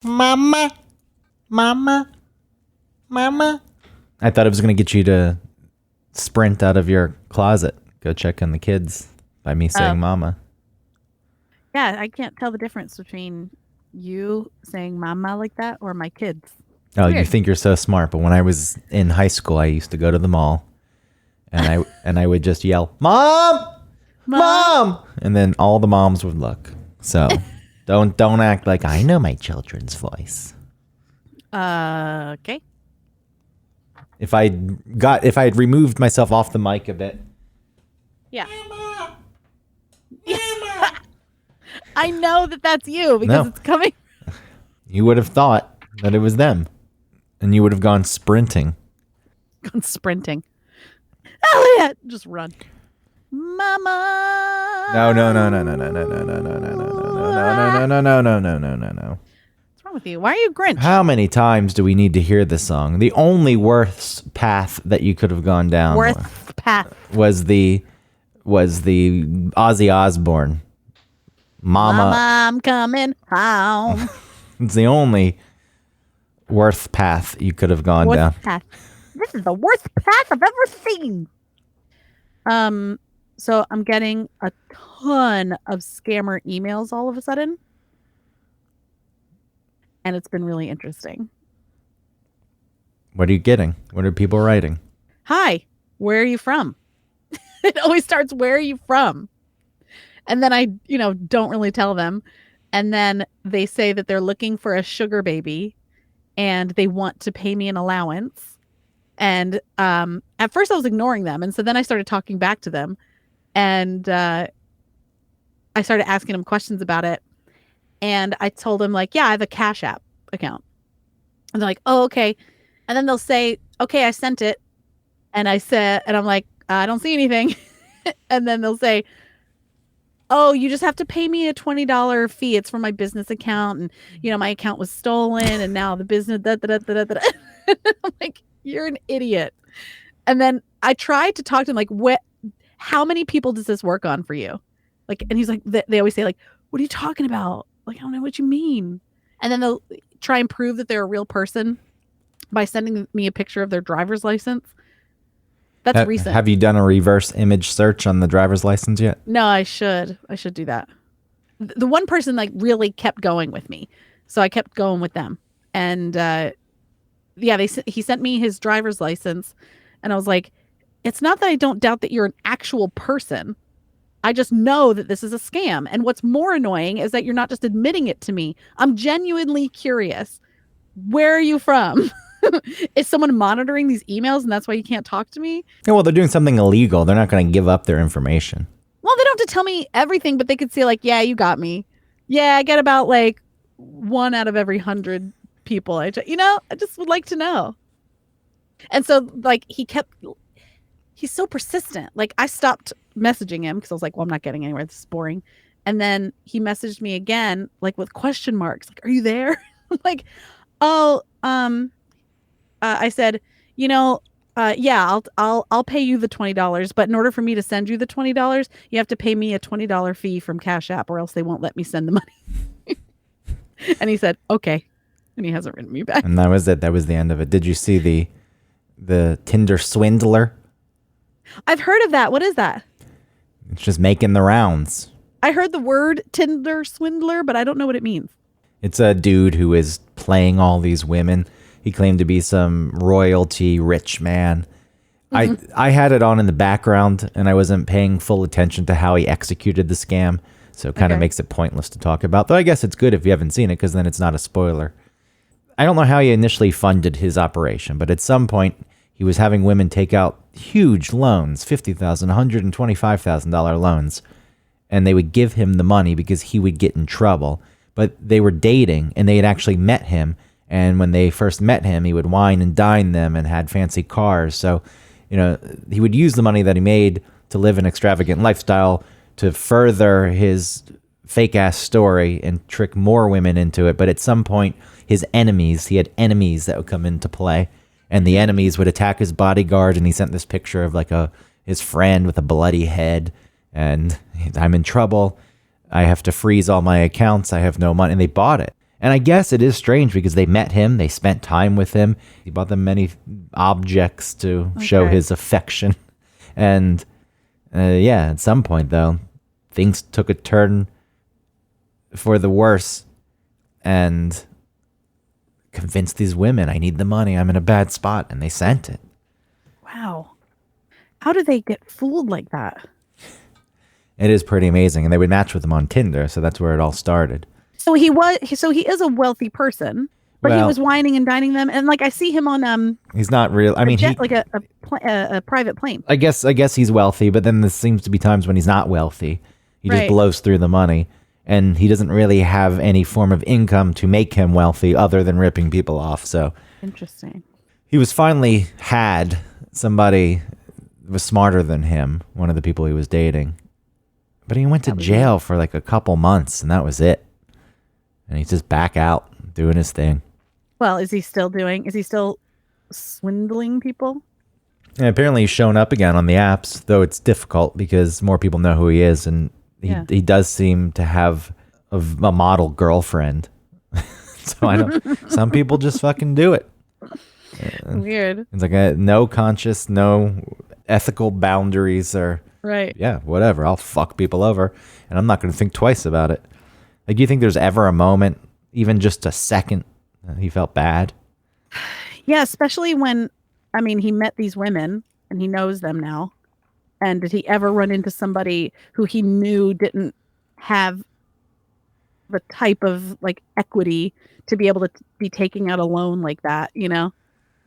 Mama, mama, mama. I thought it was going to get you to sprint out of your closet, go check on the kids by me saying mama. Yeah, I can't tell the difference between you saying mama like that or my kids. Oh, you think you're so smart, but when I was in high school, I used to go to the mall and I would just yell, "Mom! Mom!" And then all the moms would look. So don't act like I know my children's voice. Okay. If I had removed myself off the mic a bit. Yeah. I know that's you because it's coming. You would have thought that it was them. And you would have gone sprinting. Gone sprinting. Elliot, just run. Mama. No. What's wrong with you? Why are you Grinch? How many times do we need to hear this song? The only worst path that you could have gone down was the Ozzy Osbourne. Mama, I'm coming home. It's the only worst path you could have gone down. Path. This is the worst path I've ever seen. So I'm getting a ton of scammer emails all of a sudden. And it's been really interesting. What are you getting? What are people writing? Hi, where are you from? It always starts, where are you from? And then I, don't really tell them. And then they say that they're looking for a sugar baby and they want to pay me an allowance. And at first I was ignoring them. And so then I started talking back to them. And I started asking them questions about it. And I told them, yeah, I have a Cash App account. And they're like, oh, okay. And then they'll say, okay, I sent it. And I'm like, I don't see anything. And then they'll say, oh, you just have to pay me a $20 fee. It's from my business account. And, my account was stolen. And now the business, I'm like, you're an idiot. And then I tried to talk to him, how many people does this work on for you? And he's like, they always say, what are you talking about? I don't know what you mean. And then they'll try and prove that they're a real person by sending me a picture of their driver's license. That's recent. Have you done a reverse image search on the driver's license yet? No, I should do that. The one person really kept going with me. So I kept going with them. And he sent me his driver's license. And I was like, it's not that I don't doubt that you're an actual person. I just know that this is a scam. And what's more annoying is that you're not just admitting it to me. I'm genuinely curious. Where are you from? Is someone monitoring these emails and that's why you can't talk to me? Yeah, well, they're doing something illegal. They're not going to give up their information. Well, they don't have to tell me everything, but they could say yeah, you got me. Yeah, I get about 1 out of every 100 people. I just would like to know. And so he's so persistent. I stopped messaging him because I was like, well, I'm not getting anywhere. This is boring. And then he messaged me again, with question marks. Are you there? I'm like, oh, I said, yeah, I'll pay you the $20, but in order for me to send you the $20, you have to pay me a $20 fee from Cash App, or else they won't let me send the money. And he said, okay. And he hasn't written me back. And that was it. That was the end of it. Did you see the Tinder swindler? I've heard of that. What is that? It's just making the rounds. I heard the word Tinder swindler, but I don't know what it means. It's a dude who is playing all these women. He claimed to be some royalty rich man. Mm-hmm. I had it on in the background and I wasn't paying full attention to how he executed the scam. So it kind of makes it pointless to talk about. Though I guess it's good if you haven't seen it because then it's not a spoiler. I don't know how he initially funded his operation, but at some point he was having women take out huge loans, $50,000, $125,000 loans. And they would give him the money because he would get in trouble. But they were dating and they had actually met him. And when they first met him, he would wine and dine them and had fancy cars. So, he would use the money that he made to live an extravagant lifestyle to further his fake-ass story and trick more women into it. But at some point, he had enemies that would come into play. And the enemies would attack his bodyguard. And he sent this picture of his friend with a bloody head. And I'm in trouble. I have to freeze all my accounts. I have no money. And they bought it. And I guess it is strange because they met him, they spent time with him. He bought them many objects to show his affection. And yeah, at some point, though, things took a turn for the worse and convinced these women, I need the money, I'm in a bad spot, and they sent it. Wow. How do they get fooled like that? It is pretty amazing. And they would match with him on Tinder, so that's where it all started. So he is a wealthy person, but he was whining and dining them. And like I see him on he's not real. I mean, a private plane. I guess he's wealthy, but then there seems to be times when he's not wealthy. He just blows through the money, and he doesn't really have any form of income to make him wealthy other than ripping people off. So interesting. He was finally had somebody was smarter than him, one of the people he was dating. But he went to jail for like a couple months, and that was it. And he's just back out doing his thing. Well, is he still swindling people? And apparently he's shown up again on the apps, though it's difficult because more people know who he is, and he does seem to have a model girlfriend. So I don't. Some people just fucking do it. Weird. It's like no conscious, no ethical boundaries, or yeah, whatever. I'll fuck people over, and I'm not going to think twice about it. Like, do you think there's ever a moment, even just a second, that he felt bad? Yeah, especially when, I mean, he met these women and he knows them now. And did he ever run into somebody who he knew didn't have the type of like equity to be able to be taking out a loan like that, you know?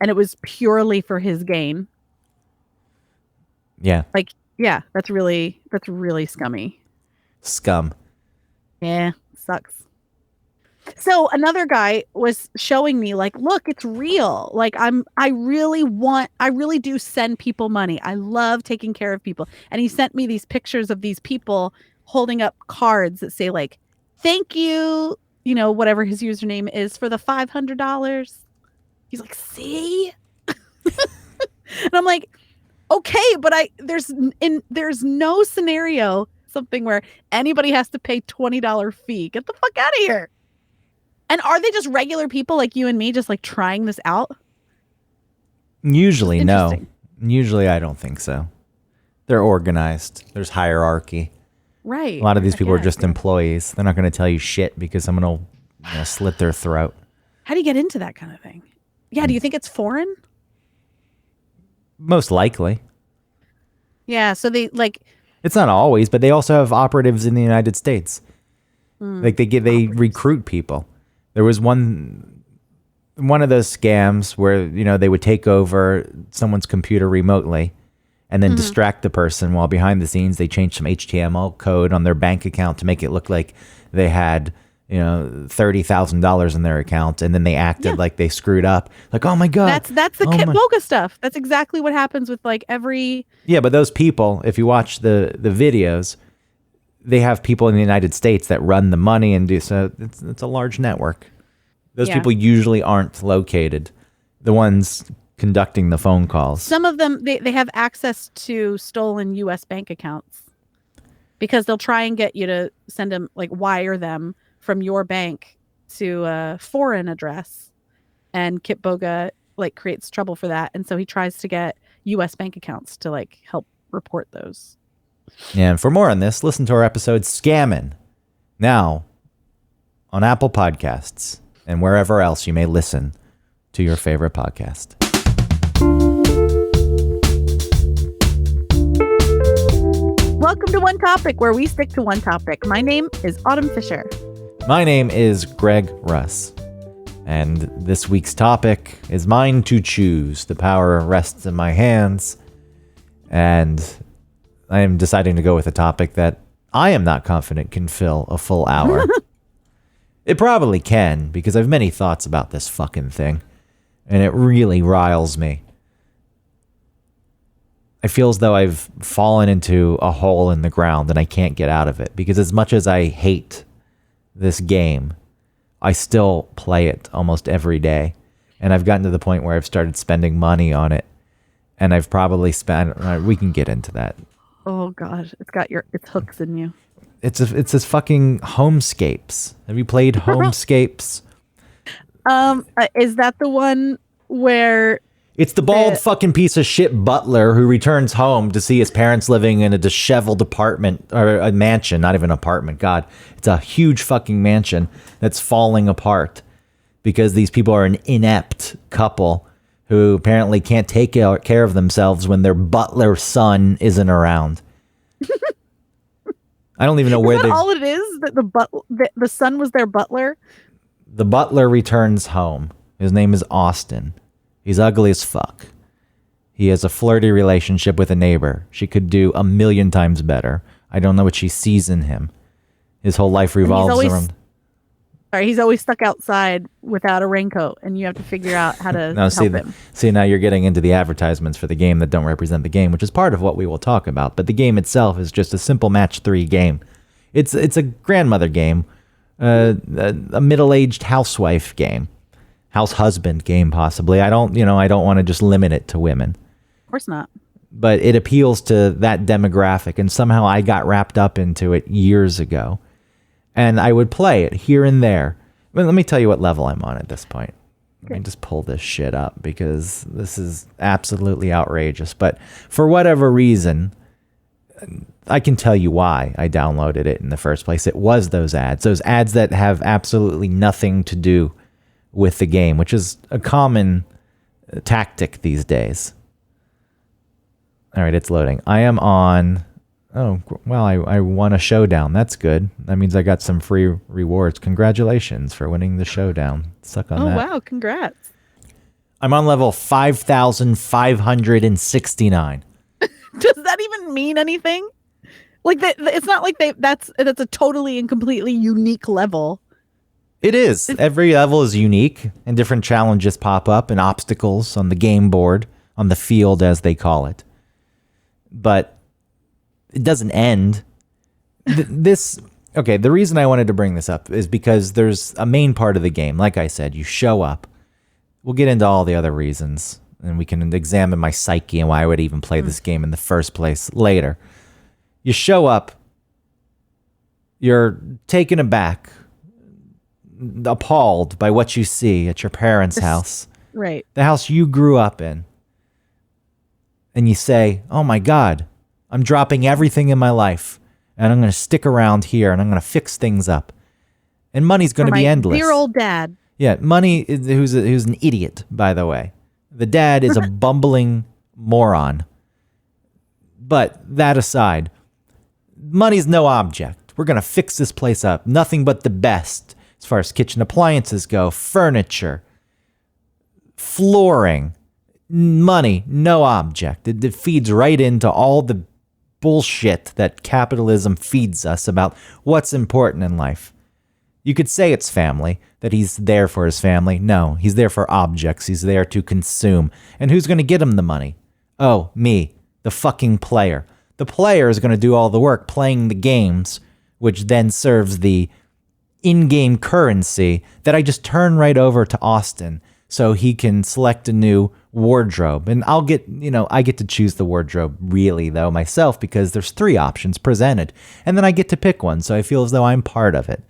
And it was purely for his gain. Yeah. Like, yeah, that's really scummy. Scum. Yeah, sucks. So another guy was showing me like, look, it's real. Like I really do send people money. I love taking care of people. And he sent me these pictures of these people holding up cards that say like, thank you, you know, whatever his username is, for the $500. He's like, see? And I'm like, okay, but there's no scenario, something where anybody has to pay $20 fee. Get the fuck out of here. And are they just regular people like you and me just like trying this out? Usually, no. Usually, I don't think so. They're organized. There's hierarchy. Right. A lot of these people are just employees. They're not going to tell you shit because someone will slit their throat. How do you get into that kind of thing? Yeah, do you think it's foreign? Most likely. Yeah, so they like... It's not always, but they also have operatives in the United States. Like they recruit people. There was one of those scams where, you know, they would take over someone's computer remotely and then distract the person while behind the scenes they changed some HTML code on their bank account to make it look like they had, you know, $30,000 in their account, and then they acted like they screwed up. Like, oh my God. That's the Kit Boga stuff. That's exactly what happens with like every... Yeah, but those people, if you watch the videos, they have people in the United States that run the money and do so. It's a large network. Those people usually aren't located. The ones conducting the phone calls. Some of them, they have access to stolen U.S. bank accounts because they'll try and get you to send them, like wire them from your bank to a foreign address. And Kit Boga like creates trouble for that. And so he tries to get U.S. bank accounts to like help report those. Yeah, and for more on this, listen to our episode Scammin' now on Apple Podcasts and wherever else you may listen to your favorite podcast. Welcome to One Topic, where we stick to one topic. My name is Autumn Fisher. My name is Greg Russ. And this week's topic is mine to choose. The power rests in my hands. And I am deciding to go with a topic that I am not confident can fill a full hour. It probably can, because I have many thoughts about this fucking thing. And it really riles me. I feel as though I've fallen into a hole in the ground and I can't get out of it. Because as much as I hate this game, I still play it almost every day. And I've gotten to the point where I've started spending money on it. And I've probably spent... we can get into that. Oh gosh, it's hooks in you. It's this fucking Homescapes. Have you played Homescapes? Is that the one where It's the bald fucking piece of shit butler who returns home to see his parents living in a disheveled apartment, or a mansion, not even an apartment. God, it's a huge fucking mansion that's falling apart because these people are an inept couple who apparently can't take care of themselves when their butler son isn't around. I don't even know where they. All it is that the son was their butler. The butler returns home. His name is Austin. He's ugly as fuck. He has a flirty relationship with a neighbor. She could do a million times better. I don't know what she sees in him. His whole life revolves around... Sorry, he's always stuck outside without a raincoat, and you have to figure out how to help him. See, now you're getting into the advertisements for the game that don't represent the game, which is part of what we will talk about. But the game itself is just a simple match 3 game. It's a grandmother game, a middle-aged housewife game. House husband game, possibly. I don't want to just limit it to women. Of course not. But it appeals to that demographic, and somehow I got wrapped up into it years ago. And I would play it here and there. But let me tell you what level I'm on at this point. Let me just pull this shit up because this is absolutely outrageous. But for whatever reason, I can tell you why I downloaded it in the first place. It was those ads that have absolutely nothing to do with the game, which is a common tactic these days. All right, it's loading. I am on... Oh, well, I won a showdown. That's good. That means I got some free rewards. Congratulations for winning the showdown. Suck on that. Oh, wow. Congrats. I'm on level 5,569. Does that even mean anything? Like, it's not like that's a totally and completely unique level. It is. Every level is unique, and different challenges pop up and obstacles on the game board, on the field, as they call it. But it doesn't end. The reason I wanted to bring this up is because there's a main part of the game. Like I said, you show up. We'll get into all the other reasons, and we can examine my psyche and why I would even play this game in the first place later. You show up. You're taken aback, appalled by what you see at your parents' house. Right. The house you grew up in. And you say, oh my God, I'm dropping everything in my life and I'm going to stick around here and I'm going to fix things up. And money's going to be endless. Dear old dad. Yeah, money, who's an idiot, by the way. The dad is a bumbling moron. But that aside, money's no object. We're going to fix this place up. Nothing but the best. As far as kitchen appliances go, furniture, flooring, money, no object. It feeds right into all the bullshit that capitalism feeds us about what's important in life. You could say it's family, that he's there for his family. No, he's there for objects. He's there to consume. And who's going to get him the money? Oh, me, the fucking player. The player is going to do all the work playing the games, which then serves the in-game currency that I just turn right over to Austin so he can select a new wardrobe. And I get to choose the wardrobe really though myself because there's 3 options presented. And then I get to pick one, so I feel as though I'm part of it.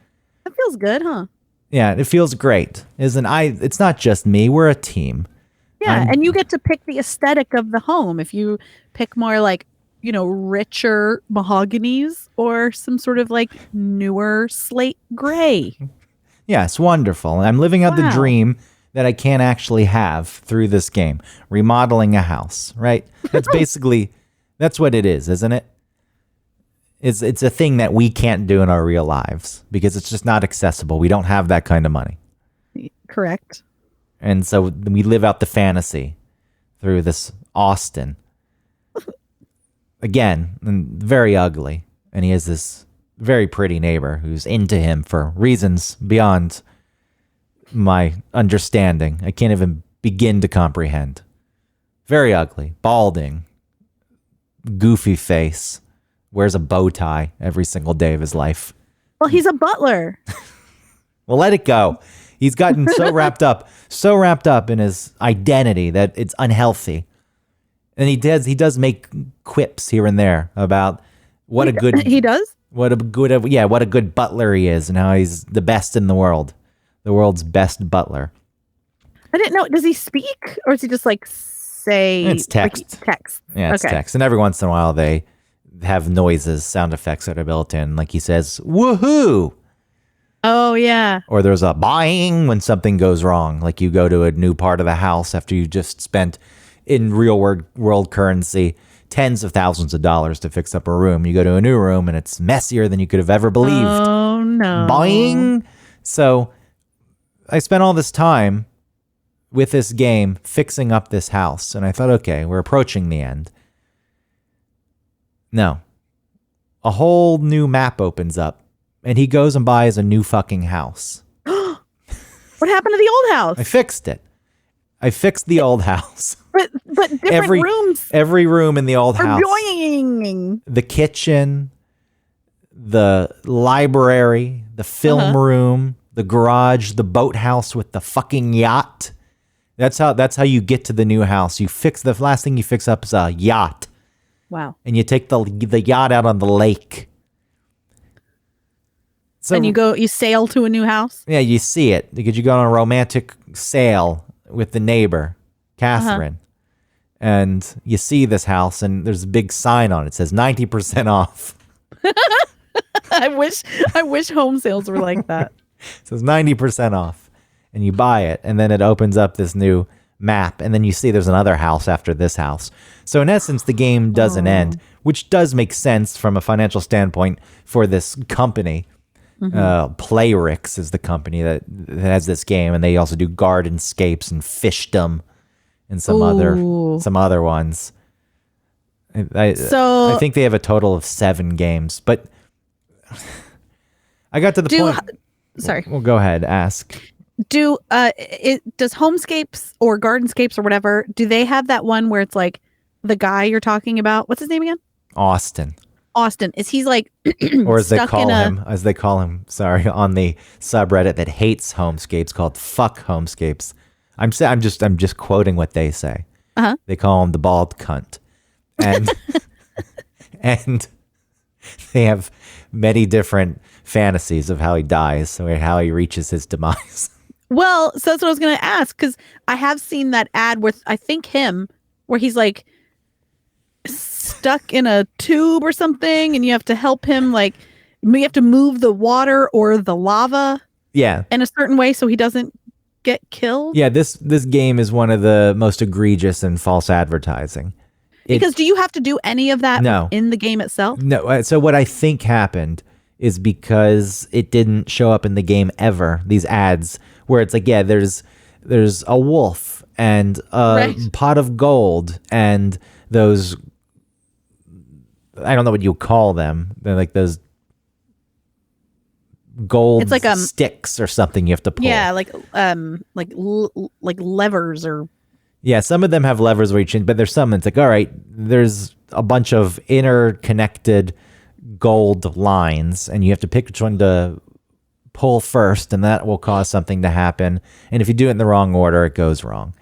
That feels good, huh? Yeah, it feels great. It's not just me, we're a team. Yeah, and you get to pick the aesthetic of the home. If you pick more like, richer mahoganies or some sort of like newer slate gray. Yes, wonderful. And I'm living out the dream that I can't actually have through this game. Remodeling a house, right? That's that's what it is, isn't it? It's a thing that we can't do in our real lives because it's just not accessible. We don't have that kind of money. Correct. And so we live out the fantasy through this Austin. Again, and very ugly. And he has this very pretty neighbor who's into him for reasons beyond my understanding. I can't even begin to comprehend. Very ugly, balding, goofy face, wears a bow tie every single day of his life. Well, he's a butler. Well, let it go. He's gotten so wrapped up in his identity that it's unhealthy. And he does make quips here and there about what a good butler he is and how he's the best in the world. The world's best butler. I didn't know. Does he speak, or is he just like say It's text. Like, text? Yeah, it's Okay. text. And every once in a while they have noises, sound effects that are built in. Like he says, woohoo! Oh yeah. Or there's a buying when something goes wrong. Like you go to a new part of the house after you just spent in real world currency tens of thousands of dollars to fix up a room. You go to a new room and it's messier than you could have ever believed. Oh no. Buying. So I spent all this time with this game fixing up this house. And I thought, okay, we're approaching the end. No. A whole new map opens up. And he goes and buys a new fucking house. What happened to the old house? I fixed it. I fixed the old house. But different rooms Every room in the old are house. joining. The kitchen, the library, the film room, the garage, the boathouse with the fucking yacht. That's how you get to the new house. You fix the last thing you fix up is a yacht. Wow. And you take the yacht out on the lake. So, And you sail to a new house? yeah, you see it because you go on a romantic sail with the neighbor, Catherine. And you see this house and there's a big sign on it. It says 90% off. I wish home sales were like that. It says 90% off. And you buy it. And then it opens up this new map. And then you see there's another house after this house. So in essence, the game doesn't end, which does make sense from a financial standpoint for this company. Playrix is the company that has this game, and they also do Gardenscapes and Fishdom and some other ones. I think they have a total of 7 games, but I got to the point. Sorry. Well, go ahead. Ask. Does Homescapes or Gardenscapes or whatever, do they have that one where it's like the guy you're talking about? What's his name again? Austin. Is he's like or as they call him, sorry, on the subreddit that hates Homescapes called Fuck Homescapes. I'm just quoting what they say. They call him the bald cunt. And and they have many different fantasies of how he dies or how he reaches his demise. Well, so that's what I was going to ask, because I have seen that ad with, I think where he's like stuck in a tube or something, and you have to help him, like you have to move the water or the lava in a certain way so he doesn't get killed. Yeah, this game is one of the most egregious in false advertising. Because do you have to do any of that in the game itself? No. So what I think happened is because it didn't show up in the game ever, these ads where it's like, yeah, there's a wolf and a pot of gold and those, I don't know what you call them. They're like those gold it's like sticks or something you have to pull. Yeah, like levers or. Yeah, some of them have levers where you change, but there's some that's like, all right, there's a bunch of interconnected gold lines, and you have to pick which one to pull first, and that will cause something to happen. And if you do it in the wrong order, it goes wrong.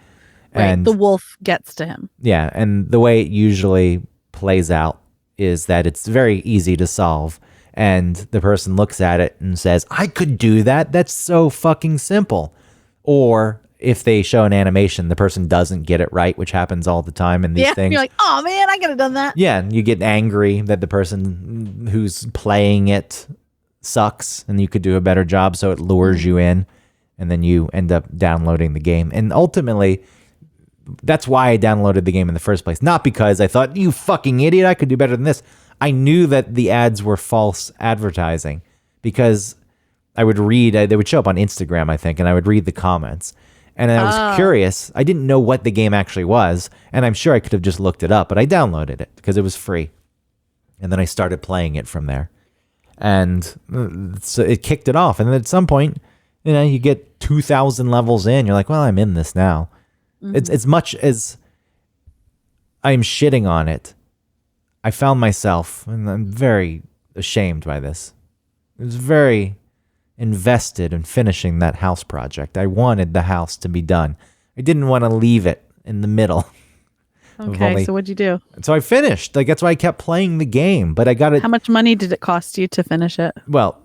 Right, and the wolf gets to him. Yeah, and the way it usually plays out is that it's very easy to solve. And the person looks at it and says, I could do that. That's so fucking simple. Or if they show an animation, the person doesn't get it right, which happens all the time in these things. You're like, oh man, I could have done that. Yeah, and you get angry that the person who's playing it sucks and you could do a better job, so it lures you in, and then you end up downloading the game. And ultimately, that's why I downloaded the game in the first place. Not because I thought, you fucking idiot, I could do better than this. I knew that the ads were false advertising because I would read, they would show up on Instagram, I think, and I would read the comments. And I was curious. I didn't know what the game actually was, and I'm sure I could have just looked it up, but I downloaded it because it was free. And then I started playing it from there. And so it kicked it off. And then at some point, you get 2,000 levels in. You're like, well, I'm in this now. Mm-hmm. It's as much as I'm shitting on it, I found myself, and I'm very ashamed by this. I was very invested in finishing that house project. I wanted the house to be done. I didn't want to leave it in the middle. Okay, so what'd you do? So I finished. Like, that's why I kept playing the game. But I got it. How much money did it cost you to finish it? Well,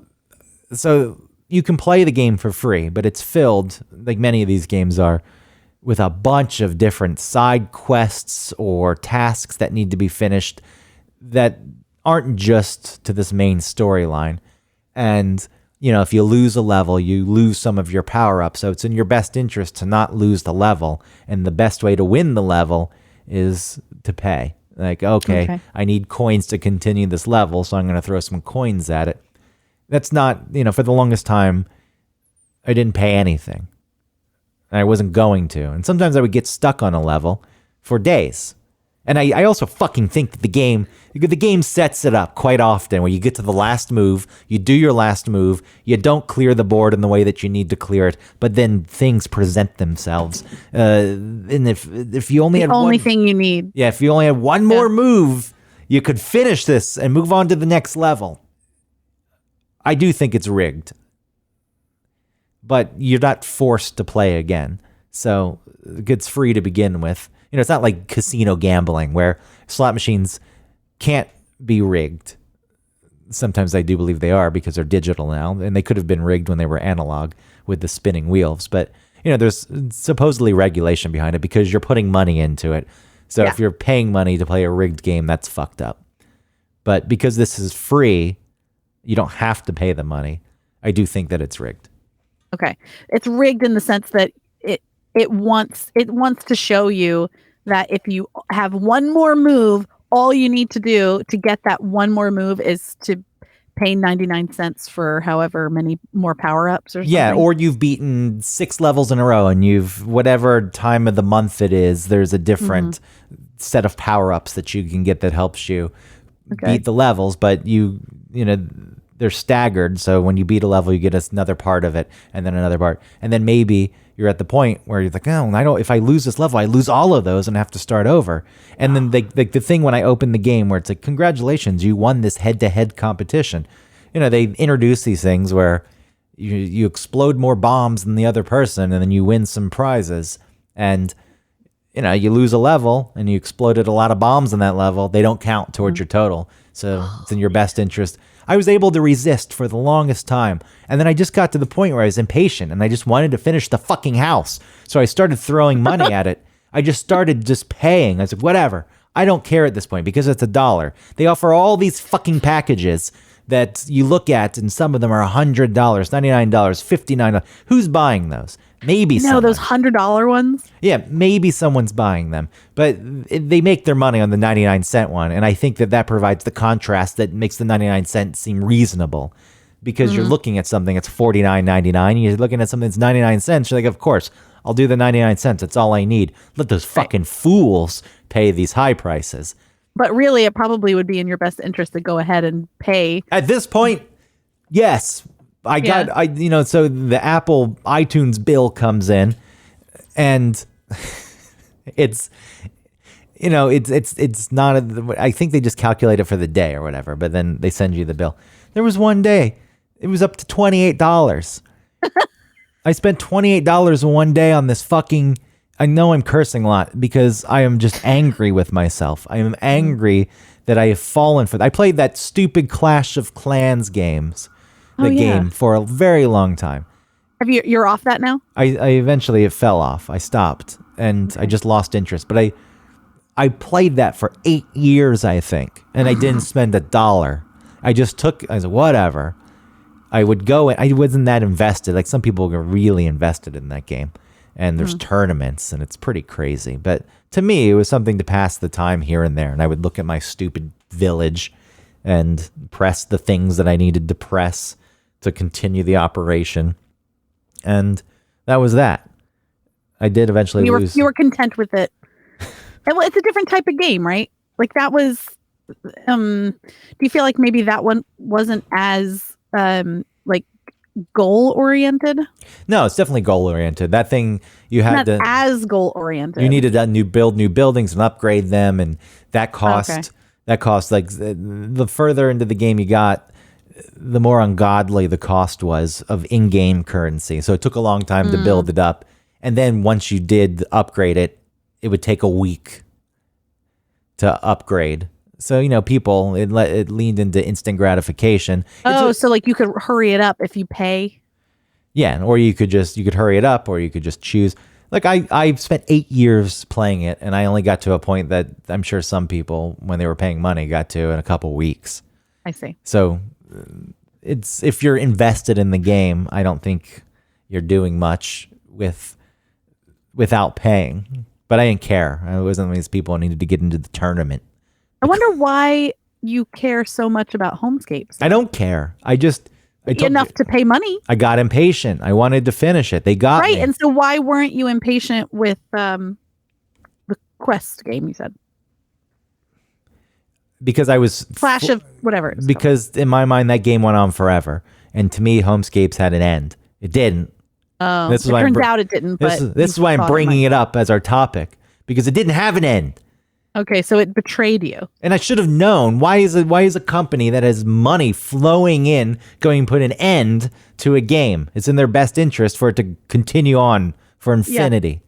so you can play the game for free, but it's filled, like many of these games are, with a bunch of different side quests or tasks that need to be finished that aren't just to this main storyline. And, if you lose a level, you lose some of your power-ups. So it's in your best interest to not lose the level. And the best way to win the level is to pay. Like, okay, I need coins to continue this level, so I'm going to throw some coins at it. That's not, for the longest time, I didn't pay anything. I wasn't going to. And sometimes I would get stuck on a level for days. And I also fucking think that the game sets it up quite often where you get to the last move, you do your last move, you don't clear the board in the way that you need to clear it, but then things present themselves. And if you only had only thing you need. Yeah, if you only had one more move, you could finish this and move on to the next level. I do think it's rigged. But you're not forced to play again. So it's free to begin with. It's not like casino gambling where slot machines can't be rigged. Sometimes I do believe they are because they're digital now, and they could have been rigged when they were analog with the spinning wheels. But, there's supposedly regulation behind it because you're putting money into it. So if you're paying money to play a rigged game, that's fucked up. But because this is free, you don't have to pay the money. I do think that it's rigged. Okay. It's rigged in the sense that it wants to show you that if you have one more move, all you need to do to get that one more move is to pay 99 cents for however many more power-ups or something. Yeah, or you've beaten 6 levels in a row and whatever time of the month it is, there's a different set of power-ups that you can get that helps you beat the levels, but they're staggered. So when you beat a level, you get another part of it and then another part. And then maybe you're at the point where you're like, oh, if I lose this level, I lose all of those and I have to start over. And then the thing when I open the game where it's like, congratulations, you won this head-to-head competition. They introduce these things where you explode more bombs than the other person and then you win some prizes. And, you lose a level and you exploded a lot of bombs in that level. They don't count towards your total. So it's in your best interest. I was able to resist for the longest time. And then I just got to the point where I was impatient and I just wanted to finish the fucking house. So I started throwing money at it. I just started just paying. I was like, whatever. I don't care at this point because it's $1. They offer all these fucking packages that you look at and some of them are $100, $99, $59. Who's buying those? Maybe someone. Those $100 ones? Yeah, maybe someone's buying them. But they make their money on the 99-cent one. And I think that provides the contrast that makes the 99 cents seem reasonable. Because you're looking at something that's $49.99. You're looking at something that's 99 cents. You're like, of course, I'll do the 99 cents. That's all I need. Let those fucking fools pay these high prices. But really, it probably would be in your best interest to go ahead and pay. At this point, yes. So the Apple iTunes bill comes in and it's not, I think they just calculate it for the day or whatever, but then they send you the bill. There was one day, it was up to $28. I spent $28 in one day on this fucking, I know I'm cursing a lot because I am just angry with myself. I am angry that I have fallen for that. I played that stupid Clash of Clans game for a very long time. You're off that now? I eventually, it fell off. I stopped and I just lost interest. But I played that for 8 years, I think. And I didn't spend $1. I just I said, whatever. I would go and I wasn't that invested. Like some people are really invested in that game. And there's tournaments and it's pretty crazy. But to me, it was something to pass the time here and there. And I would look at my stupid village and press the things that I needed to press to continue the operation. And that was that. I did eventually lose. You were content with it. It's a different type of game, right? Like that was, do you feel like maybe that one wasn't as, like goal oriented? No, it's definitely goal oriented. That thing you had not as goal oriented. You needed to build new buildings and upgrade them. And that cost, like the further into the game you got, the more ungodly the cost was of in-game currency. So it took a long time to build it up. And then once you did upgrade it, it would take a week to upgrade. So, people, it leaned into instant gratification. So like you could hurry it up if you pay? Yeah, or you could hurry it up or you could just choose. Like I've spent 8 years playing it, and I only got to a point that I'm sure some people, when they were paying money, got to in a couple weeks. I see. So it's, if you're invested in the game, I don't think you're doing much without paying. But I didn't care. I wasn't one of these people who needed to get into the tournament. I wonder why you care so much about Homescapes. I don't care. Enough to pay money. I got impatient. I wanted to finish it. They got right. me. And so why weren't you impatient with the Quest game you said? Because I was Flash of whatever. Because in my mind that game went on forever, and to me Homescapes had an end. It didn't. Oh, it turns out it didn't. But this is why I'm bringing it up as our topic, because it didn't have an end. Okay, so it betrayed you. And I should have known. Why is a company that has money flowing in going to put an end to a game? It's in their best interest for it to continue on for infinity. Yeah.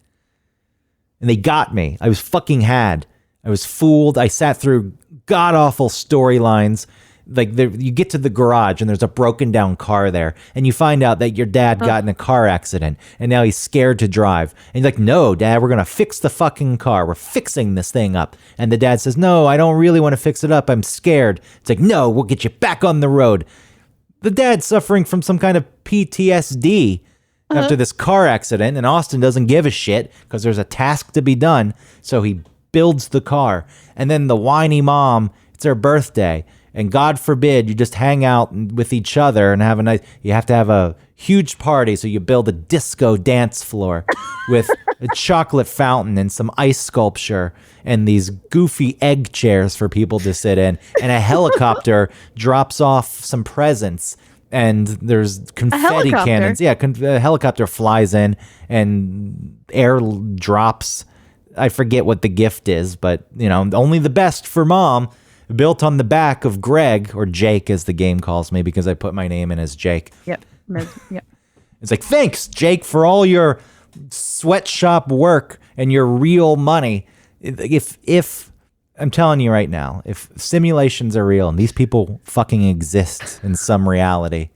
And they got me. I was fucking had. I was fooled. I sat through god-awful storylines. Like, you get to the garage and there's a broken down car there, and you find out that your dad got in a car accident and now he's scared to drive. And you're like, no, Dad, we're going to fix the fucking car. We're fixing this thing up. And the dad says, no, I don't really want to fix it up. I'm scared. It's like, no, we'll get you back on the road. The dad's suffering from some kind of PTSD after this car accident, and Austin doesn't give a shit because there's a task to be done. So he builds the car. And then the whiny mom, it's her birthday. And God forbid you just hang out with each other and have a nice, you have to have a huge party. So you build a disco dance floor with a chocolate fountain and some ice sculpture and these goofy egg chairs for people to sit in. And a helicopter drops off some presents, and there's confetti cannons. Yeah, a helicopter flies in and air drops. I forget what the gift is, but only the best for Mom. Built on the back of Greg, or Jake as the game calls me, because I put my name in as Jake. Yep. It's like, thanks, Jake, for all your sweatshop work and your real money. If I'm telling you right now, if simulations are real and these people fucking exist in some reality,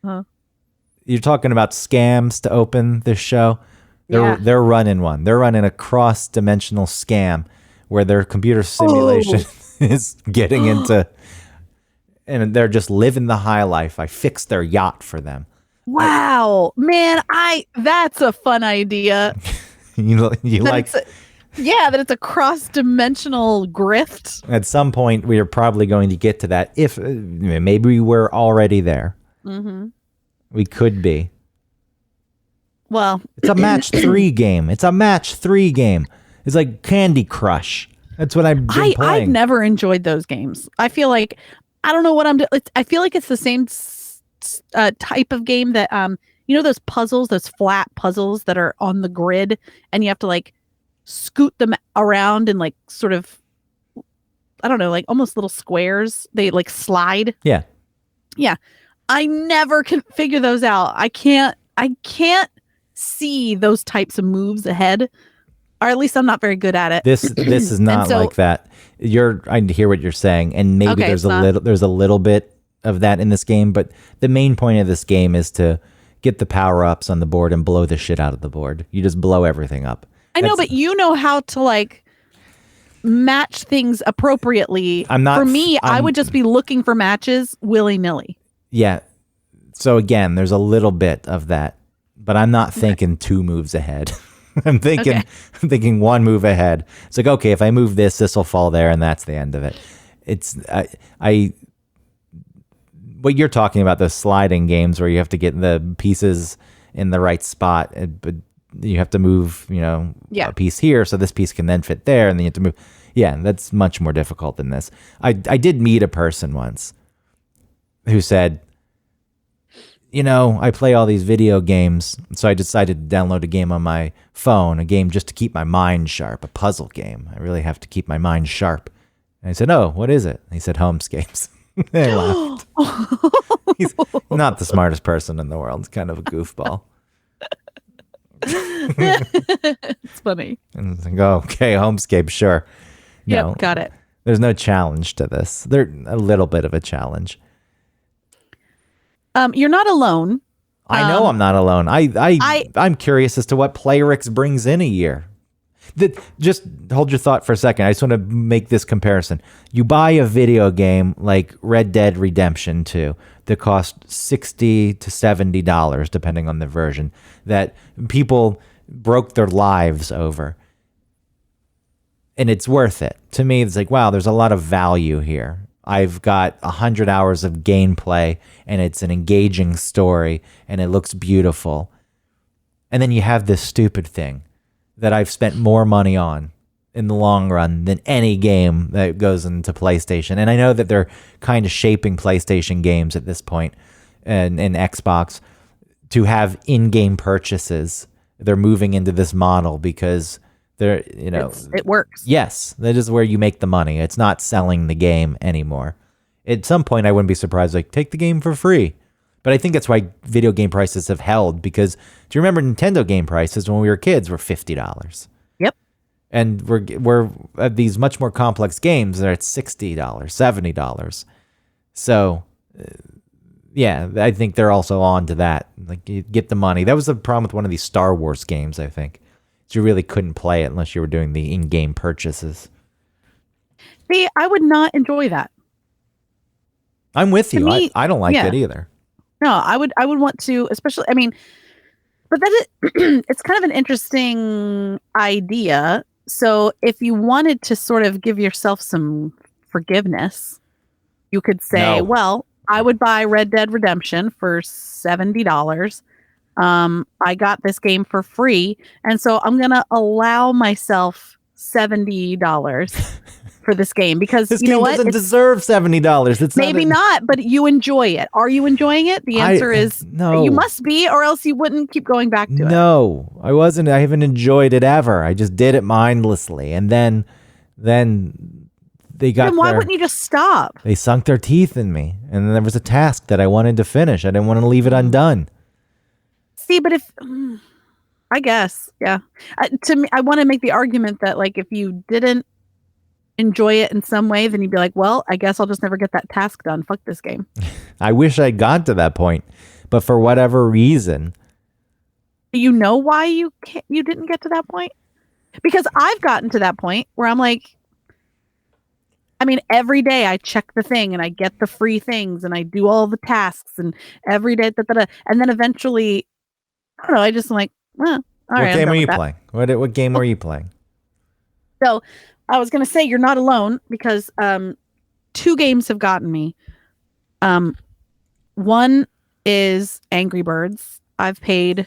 you're talking about scams to open this show. They're running one. They're running a cross-dimensional scam where their computer simulation is getting into, and they're just living the high life. I fixed their yacht for them. Wow, man, that's a fun idea. you like that it's a cross-dimensional grift. At some point, we are probably going to get to that. If maybe we're already there. Mm-hmm. We could be. Well, it's a match 3 game. It's like Candy Crush. That's what I've been playing. I've never enjoyed those games. I feel like, I don't know what I'm doing. I feel like it's the same type of game that, those puzzles, those flat puzzles that are on the grid, and you have to like scoot them around and like sort of, I don't know, like almost little squares. They like slide. Yeah. Yeah. I never can figure those out. I can't see those types of moves ahead. Or at least I'm not very good at it. This is not like that. I hear what you're saying, and maybe there's a little bit of that in this game, but the main point of this game is to get the power-ups on the board and blow the shit out of the board. You just blow everything up. I know, but you know how to like match things appropriately. I would just be looking for matches willy-nilly. Yeah. So again, there's a little bit of that, but I'm not thinking 2 moves ahead. I'm thinking 1 move ahead. It's like, okay, if I move this will fall there, and that's the end of it. It's what you're talking about, those sliding games where you have to get the pieces in the right spot, but you have to move, a piece here so this piece can then fit there, and then you have to move. Yeah, that's much more difficult than this. I did meet a person once who said, I play all these video games, so I decided to download a game on my phone, a game just to keep my mind sharp, a puzzle game. I really have to keep my mind sharp. And I said, oh, what is it? And he said, Homescapes. I laughed. He's not the smartest person in the world. He's kind of a goofball. It's funny. And I go, okay, Homescapes, sure. Yep, got it. There's no challenge to this. There's a little bit of a challenge. You're not alone I know I'm not alone. I'm curious as to what Playrix brings in a year. Just hold your thought for a second. I just want to make this comparison. You buy a video game like Red Dead Redemption 2 that costs $60 to $70, depending on the version, that people broke their lives over. And it's worth it. To me, it's like, wow, there's a lot of value here. I've got 100 hours of gameplay, and it's an engaging story, and it looks beautiful. And then you have this stupid thing that I've spent more money on in the long run than any game that goes into PlayStation. And I know that they're kind of shaping PlayStation games at this point and Xbox to have in-game purchases. They're moving into this model because they're, it works. Yes, that is where you make the money. It's not selling the game anymore. At some point, I wouldn't be surprised, like, take the game for free. But I think that's why video game prices have held, because do you remember Nintendo game prices when we were kids were $50? Yep. And we're at these much more complex games that are at $60, $70. So, yeah, I think they're also on to that. Like, you get the money. That was the problem with one of these Star Wars games, I think. You really couldn't play it unless you were doing the in-game purchases. See, I would not enjoy that. I'm with you. Me, I don't like it either. No, I would want to, especially, I mean, but that it's kind of an interesting idea. So if you wanted to sort of give yourself some forgiveness, you could say, well, I would buy Red Dead Redemption for $70. I got this game for free, and so I'm going to allow myself $70 for this game, because this game doesn't deserve $70. It's maybe not, but you enjoy it. Are you enjoying it? The answer is no. You must be, or else you wouldn't keep going back to it. No, I wasn't. I haven't enjoyed it ever. I just did it mindlessly, and then they got. Then why wouldn't you just stop? They sunk their teeth in me, and then there was a task that I wanted to finish. I didn't want to leave it undone. See, but if I guess, yeah. To me, I want to make the argument that, like, if you didn't enjoy it in some way, then you'd be like, well, I guess I'll just never get that task done. Fuck this game. I wish I'd got to that point, but for whatever reason. Do you know why you didn't get to that point? Because I've gotten to that point where I'm like, I mean, every day I check the thing and I get the free things and I do all the tasks, and every day, and then eventually, I don't know, I just like, all right. What game are you playing? What game were you playing? So I was going to say, you're not alone, because 2 games have gotten me. One is Angry Birds. I've paid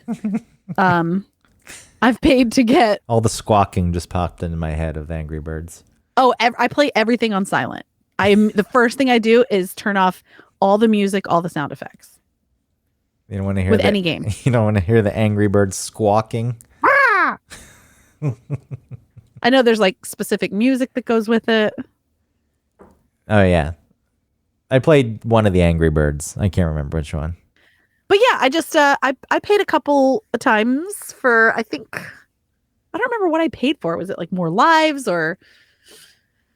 to get... All the squawking just popped into my head of Angry Birds. Oh, I play everything on silent. The first thing I do is turn off all the music, all the sound effects. You don't want to hear any game. You don't want to hear the Angry Birds squawking. Ah! I know there's like specific music that goes with it. Oh yeah, I played one of the Angry Birds. I can't remember which one. But yeah, I just I paid a couple of times for, I think, I don't remember what I paid for. Was it like more lives or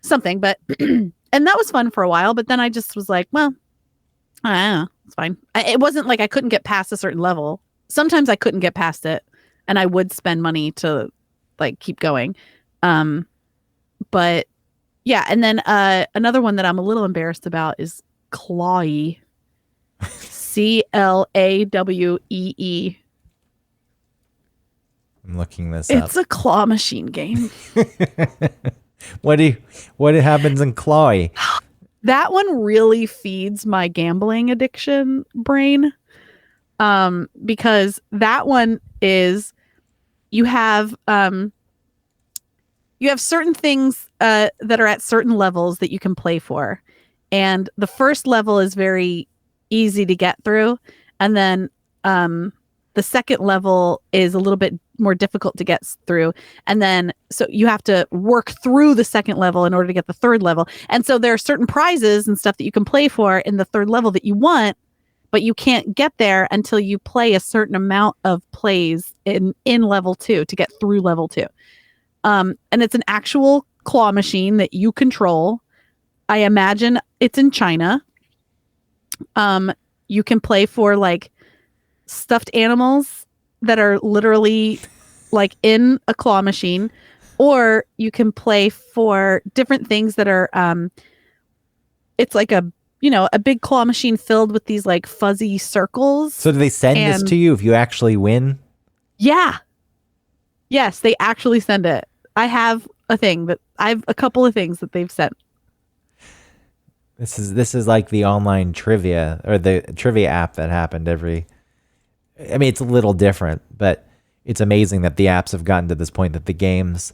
something? But and that was fun for a while. But then I just was like, well, I don't know, it's fine. It wasn't like I couldn't get past a certain level. Sometimes I couldn't get past it, and I would spend money to like keep going. But yeah, and then another one that I'm a little embarrassed about is Clawee. CLAWEE. I'm looking this up. It's a claw machine game. What happens in Clawee? That one really feeds my gambling addiction brain. Because that one is you have certain things that are at certain levels that you can play for. And the first level is very easy to get through. And then the second level is a little bit more difficult to get through. And then so you have to work through the second level in order to get the third level. And so there are certain prizes and stuff that you can play for in the third level that you want, but you can't get there until you play a certain amount of plays in level 2 to get through level 2. And it's an actual claw machine that you control. I imagine it's in China. You can play for like stuffed animals that are literally like in a claw machine, or you can play for different things that are it's like a a big claw machine filled with these like fuzzy circles. So do they send this to you if you actually win? Yeah. Yes, they actually send it. I have a couple of things that they've sent. This is like the online trivia or the trivia app that happened it's a little different, but it's amazing that the apps have gotten to this point that the games.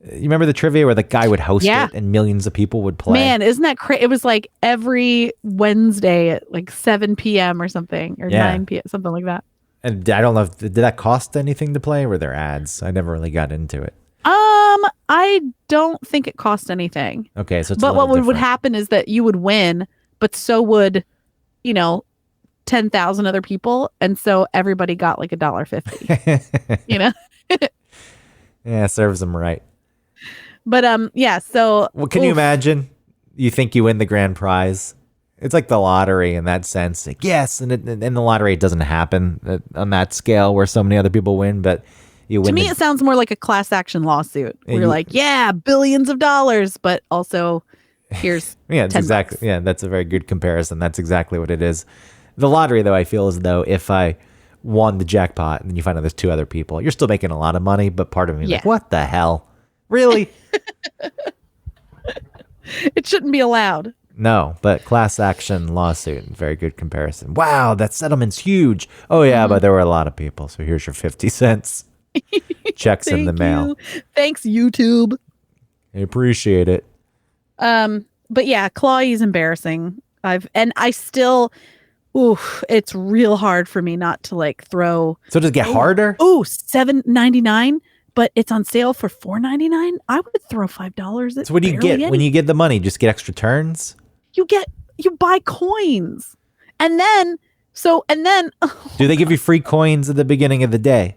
You remember the trivia where the guy would host it and millions of people would play? Man, isn't that crazy? It was like every Wednesday at like 7 p.m. or something, or 9 p.m., something like that. And I don't know did that cost anything to play? Or were there ads? I never really got into it. I don't think it cost anything. Okay, so but what would happen is that you would win, but so would, 10,000 other people, and so everybody got like $1.50. Yeah, serves them right. But so well, can you imagine? You think you win the grand prize? It's like the lottery in that sense. Like, yes, and in the lottery it doesn't happen on that scale where so many other people win, but you win. To me, it sounds more like a class action lawsuit. Where you're like, yeah, billions of dollars, but also here's it's exactly $10. Yeah, that's a very good comparison. That's exactly what it is. The lottery, though, I feel as though if I won the jackpot and then you find out there's two other people, you're still making a lot of money, but part of me is like, what the hell? Really? It shouldn't be allowed. No, but class action lawsuit, very good comparison. Wow, that settlement's huge. Oh, yeah, but there were a lot of people, so here's your 50 cents. Checks in the mail. Thanks, YouTube. I appreciate it. But yeah, Clawy is embarrassing. It's real hard for me not to like throw. So does it get harder? $7.99, but it's on sale for $4.99. I would throw $5. So what do you get when you get the money? Just get extra turns? You buy coins, and then do they give you free coins at the beginning of the day?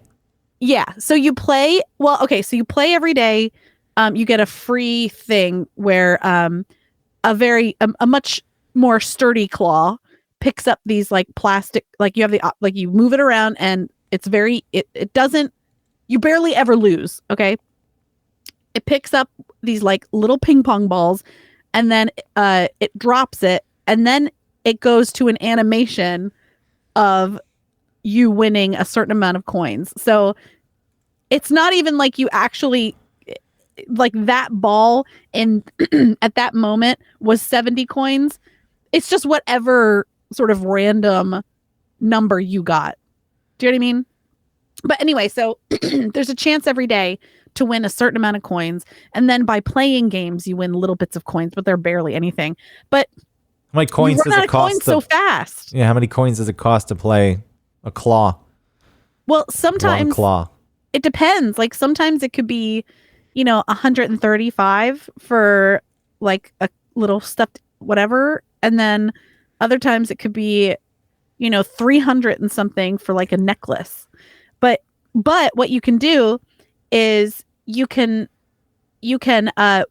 Yeah. So you play. Well, okay. So you play every day. You get a free thing where a much more sturdy claw picks up these like plastic, like you have like you move it around and it's it doesn't, you barely ever lose. Okay. It picks up these like little ping pong balls and then it drops it and then it goes to an animation of you winning a certain amount of coins. So it's not even like you actually like that ball in at that moment was 70 coins. It's just whatever sort of random number you got. Do you know what I mean? But anyway, so there's a chance every day to win a certain amount of coins. And then by playing games, you win little bits of coins, but they're barely anything. But how many coins does it cost? So fast. Yeah, how many coins does it cost to play a claw? Well, sometimes claw. It depends. Like sometimes it could be, 135 for like a little stuffed whatever. And then other times it could be, 300 and something for like a necklace. But what you can do is you can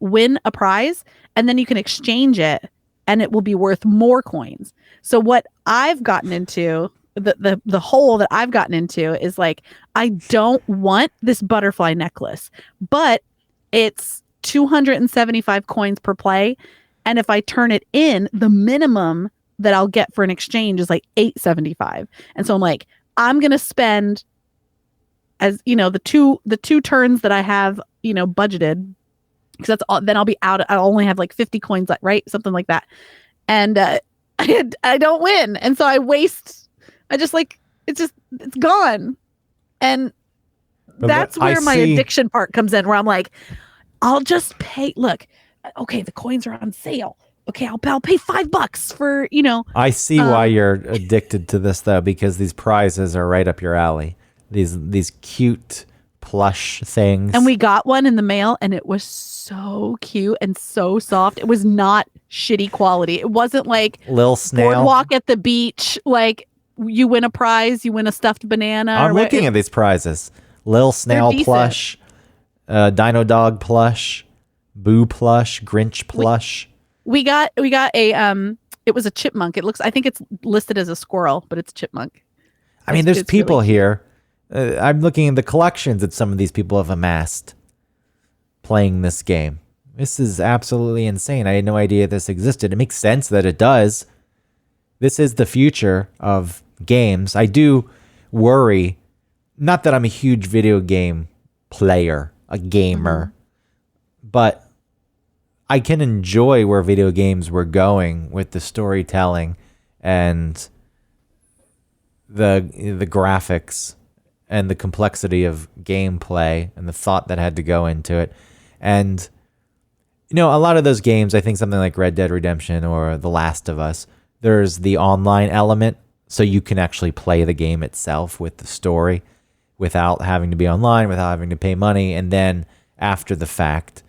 win a prize and then you can exchange it and it will be worth more coins. So what I've gotten into, the hole that I've gotten into is like, I don't want this butterfly necklace, but it's 275 coins per play. And if I turn it in, the minimum that I'll get for an exchange is like 875. And so I'm like, I'm going to spend as, the two turns that I have, budgeted, because that's all, then I'll be out. I'll only have like 50 coins, right? Something like that. And I don't win. And so it's gone. And that's where my addiction part comes in, where I'm like, I'll just pay. Look, okay, the coins are on sale. Okay, I'll pay $5 for, I see why you're addicted to this though, because these prizes are right up your alley. These cute plush things. And we got one in the mail and it was so cute and so soft. It was not shitty quality. It wasn't like Lil Snail Boardwalk at the beach, like you win a prize, you win a stuffed banana. I'm looking at these prizes. Lil Snail plush, Dino Dog plush, Boo plush, Grinch plush. We got a it was a chipmunk. I think it's listed as a squirrel, but it's a chipmunk. I mean, there's It's people really cute. here. I'm looking at the collections that some of these people have amassed playing this game. This is absolutely insane. I had no idea this existed. It makes sense that it does. This is the future of games. I do worry, not that I'm a huge video game player, a gamer, but I can enjoy where video games were going with the storytelling and the graphics and the complexity of gameplay and the thought that had to go into it. And a lot of those games, I think something like Red Dead Redemption or The Last of Us, there's the online element, so you can actually play the game itself with the story without having to be online, without having to pay money, and then after the fact,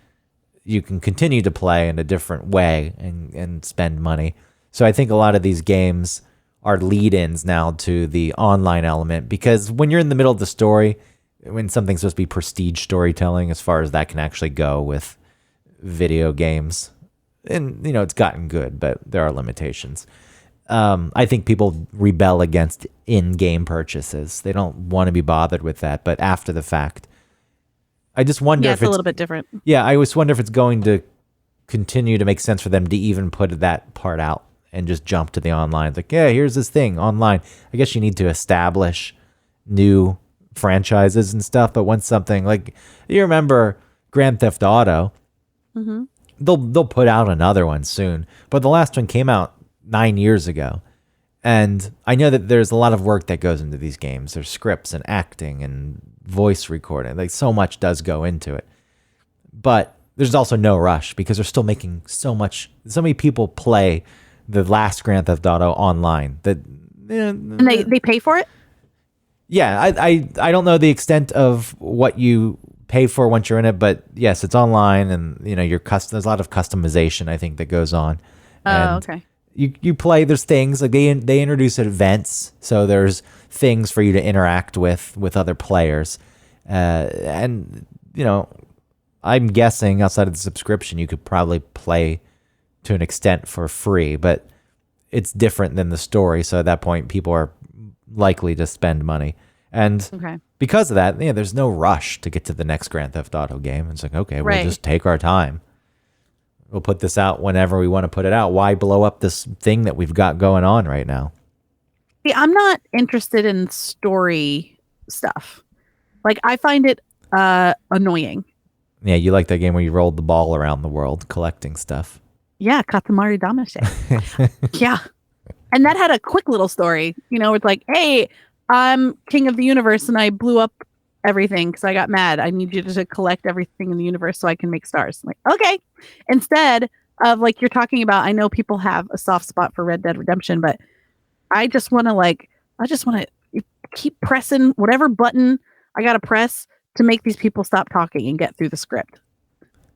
you can continue to play in a different way and spend money. So I think a lot of these games are lead-ins now to the online element, because when you're in the middle of the story, when something's supposed to be prestige storytelling, as far as that can actually go with video games, and it's gotten good, but there are limitations. I think people rebel against in-game purchases. They don't want to be bothered with that, but after the fact, I just wonder if it's a little bit different. Yeah, I always wonder if it's going to continue to make sense for them to even put that part out and just jump to the online. It's like, yeah, here's this thing online. I guess you need to establish new franchises and stuff, but once something like, you remember Grand Theft Auto, they'll put out another one soon, but the last one came out 9 years ago, and I know that there's a lot of work that goes into these games. There's scripts and acting and voice recording, like so much does go into it, but there's also no rush because they're still making so many people play the last Grand Theft Auto online that And they pay for it? yeah, I don't know the extent of what you pay for once you're in it, but yes, it's online, and there's a lot of customization, I think, that goes on. Oh, okay. You play, there's things like they introduce events, so there's things for you to interact with other players, and I'm guessing outside of the subscription you could probably play to an extent for free, but it's different than the story, so at that point people are likely to spend money. And because of that, there's no rush to get to the next Grand Theft Auto game. It's like, okay, we'll just take our time. We'll put this out whenever we want to put it out. Why blow up this thing that we've got going on right now? See, I'm not interested in story stuff. Like, I find it annoying. Yeah, you like that game where you rolled the ball around the world collecting stuff. Yeah, Katamari Damacy. Yeah. And that had a quick little story. It's like, hey, I'm king of the universe and I blew up everything because I got mad. I need you to collect everything in the universe so I can make stars. I'm like, okay. Instead of, like you're talking about, I know people have a soft spot for Red Dead Redemption, but I just want to keep pressing whatever button I got to press to make these people stop talking and get through the script.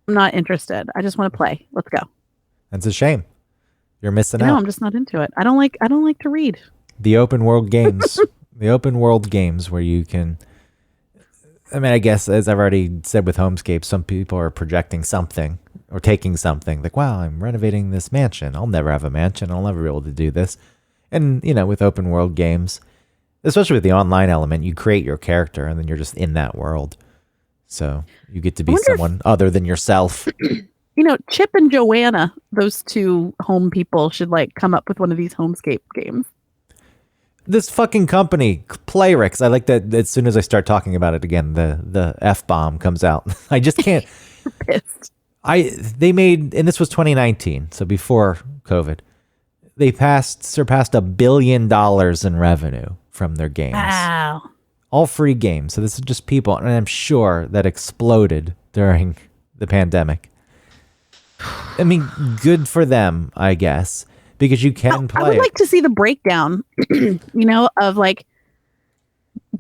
I'm not interested. I just want to play. Let's go. That's a shame. You're missing out. No, I'm just not into it. I don't like to read. The open world games. The open world games where you can, I mean, I guess, as I've already said with Homescapes, some people are projecting something or taking something like, wow, I'm renovating this mansion. I'll never have a mansion. I'll never be able to do this. And, with open world games, especially with the online element, you create your character and then you're just in that world. So you get to be someone other than yourself. Chip and Joanna, those two home people, should come up with one of these Homescape games. This fucking company, Playrix, I like that as soon as I start talking about it again, the F-bomb comes out. I just can't. Pissed. They made, and this was 2019, so before COVID, they surpassed $1 billion in revenue from their games. Wow. All free games. So this is just people, and I'm sure that exploded during the pandemic. I mean, good for them, I guess. Because you can play. I would like to see the breakdown, of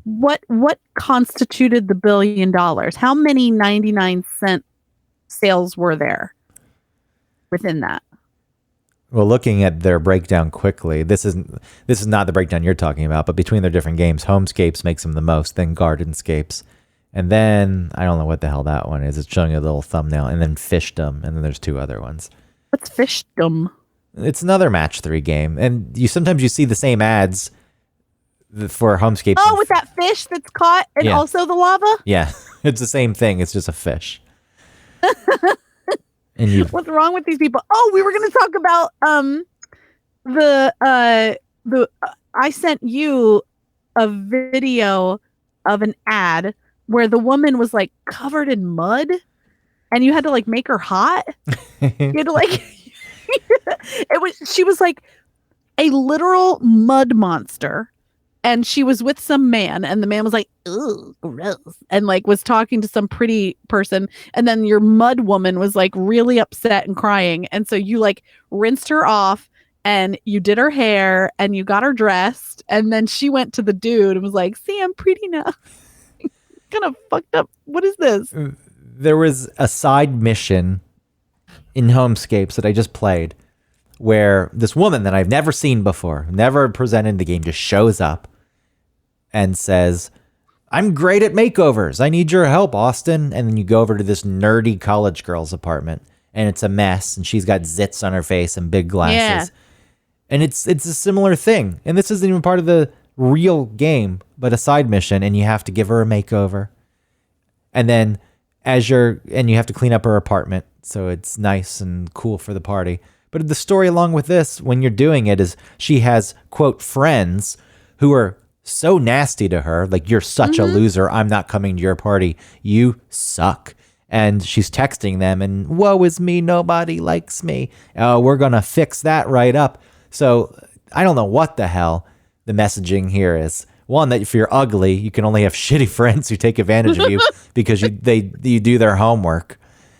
what constituted the $1 billion. How many 99-cent sales were there within that? Well, looking at their breakdown quickly, this is not the breakdown you're talking about, but between their different games, Homescapes makes them the most, then Gardenscapes, and then I don't know what the hell that one is. It's showing a little thumbnail, and then Fishdom, and then there's two other ones. What's Fishdom? It's another match 3 game, and sometimes you see the same ads For Homescapes. Oh, with that fish that's caught and Yeah. also the lava? Yeah, it's the same thing. It's just a fish. And you What's wrong with these people? Oh, we were going to talk about the I sent you a video of an ad where the woman was like covered in mud and you had to like make her hot. You had to like she was like a literal mud monster. And she was with some man, and the man was like, "Ooh, gross," and like was talking to some pretty person. And then your mud woman was like really upset and crying. And so you like rinsed her off, and you did her hair, and you got her dressed. And then she went to the dude and was like, "See, I'm pretty now." Kind of fucked up. What is this? There was a side mission in Homescapes that I just played where this woman that I've never seen before, never presented in the game, just shows up and says, "I'm great at makeovers. I need your help, Austin." And then you go over to this nerdy college girl's apartment and it's a mess and she's got zits on her face and big glasses. Yeah. And it's a similar thing. And this isn't even part of the real game, but a side mission, and you have to give her a makeover. And then you have to clean up her apartment so it's nice and cool for the party. But the story along with this, when you're doing it, is she has, quote, friends who are so nasty to her. Like, "You're such a loser. I'm not coming to your party. You suck." And she's texting them and, "Woe is me. Nobody likes me. We're going to fix that right up." So I don't know what the hell the messaging here is. One, that if you're ugly, you can only have shitty friends who take advantage of you because you do their homework.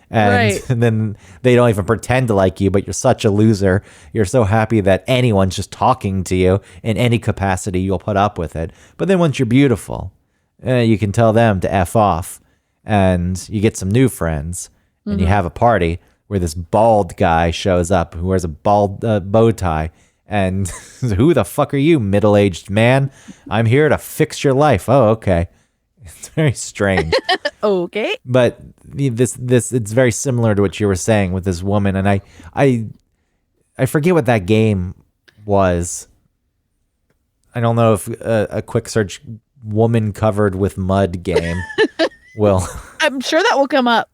And then they don't even pretend to like you, but you're such a loser. You're so happy that anyone's just talking to you in any capacity, you'll put up with it. But then once you're beautiful, you can tell them to F off, and you get some new friends, and you have a party where this bald guy shows up who wears a bald bow tie. And "Who the fuck are you, middle-aged man? I'm here to fix your life." Oh, okay. It's very strange. Okay. But this it's very similar to what you were saying with this woman, and I forget what that game was. I don't know if a quick search "woman covered with mud" game will. I'm sure that will come up.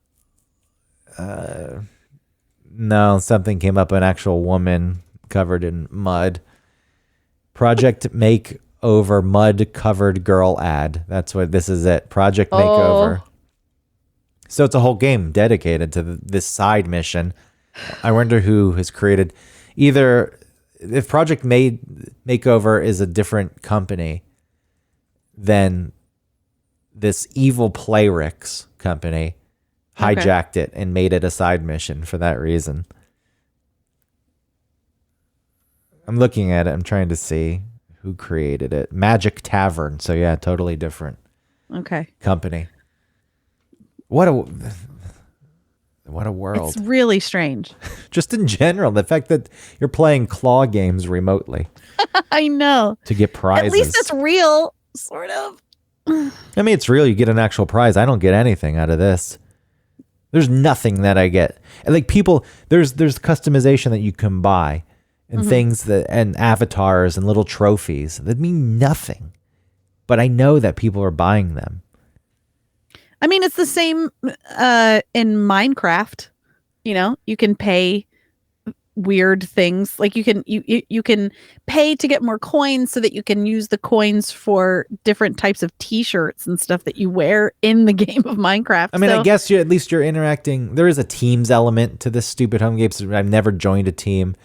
No, something came up, an actual woman covered in mud. Project Makeover mud covered girl ad. That's what this is. It Project Makeover. So it's a whole game dedicated to this side mission. I wonder who has created, either if Project Makeover is a different company than this evil Playrix company hijacked it and made it a side mission for that reason. I'm looking at it. I'm trying to see who created it. Magic Tavern. So yeah, totally different. Okay. Company. What a world. It's really strange. Just in general, the fact that you're playing claw games remotely. I know. To get prizes. At least it's real, sort of. I mean, it's real. You get an actual prize. I don't get anything out of this. There's nothing that I get. And like people, there's customization that you can buy and things and avatars and little trophies that mean nothing. But I know that people are buying them. I mean, it's the same in Minecraft. You know, you can pay weird things. Like you can pay to get more coins so that you can use the coins for different types of t-shirts and stuff that you wear in the game of Minecraft. I mean, I guess at least you're interacting. There is a teams element to this stupid home games. I've never joined a team.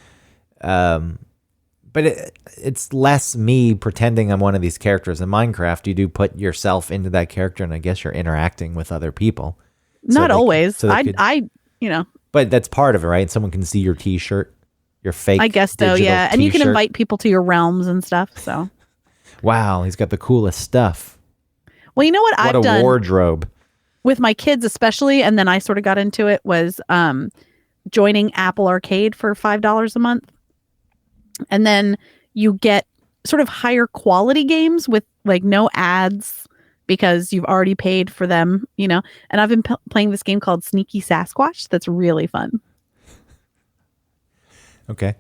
But it's less me pretending I'm one of these characters. In Minecraft, you do put yourself into that character, and I guess you're interacting with other people. Not always. You know. But that's part of it, right? Someone can see your t-shirt, your fake I guess so, yeah. t-shirt. And you can invite people to your realms and stuff, so. Wow, he's got the coolest stuff. Well, you know what I've done? What a wardrobe. With my kids especially, and then I sort of got into it, was joining Apple Arcade for $5 a month. And then you get sort of higher quality games with like no ads because you've already paid for them, you know. And I've been playing this game called Sneaky Sasquatch. That's really fun. Okay.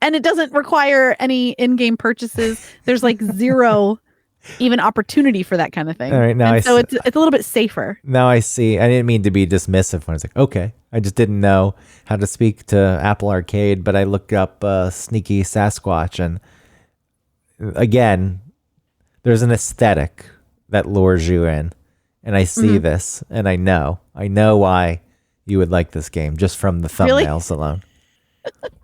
And it doesn't require any in-game purchases. There's like zero even opportunity for that kind of thing. All right, now and so it's a little bit safer. Now I see. I didn't mean to be dismissive when I was like, okay. I just didn't know how to speak to Apple Arcade, but I looked up Sneaky Sasquatch, and again, there's an aesthetic that lures you in. And I see this, and I know why you would like this game just from the thumbnails alone.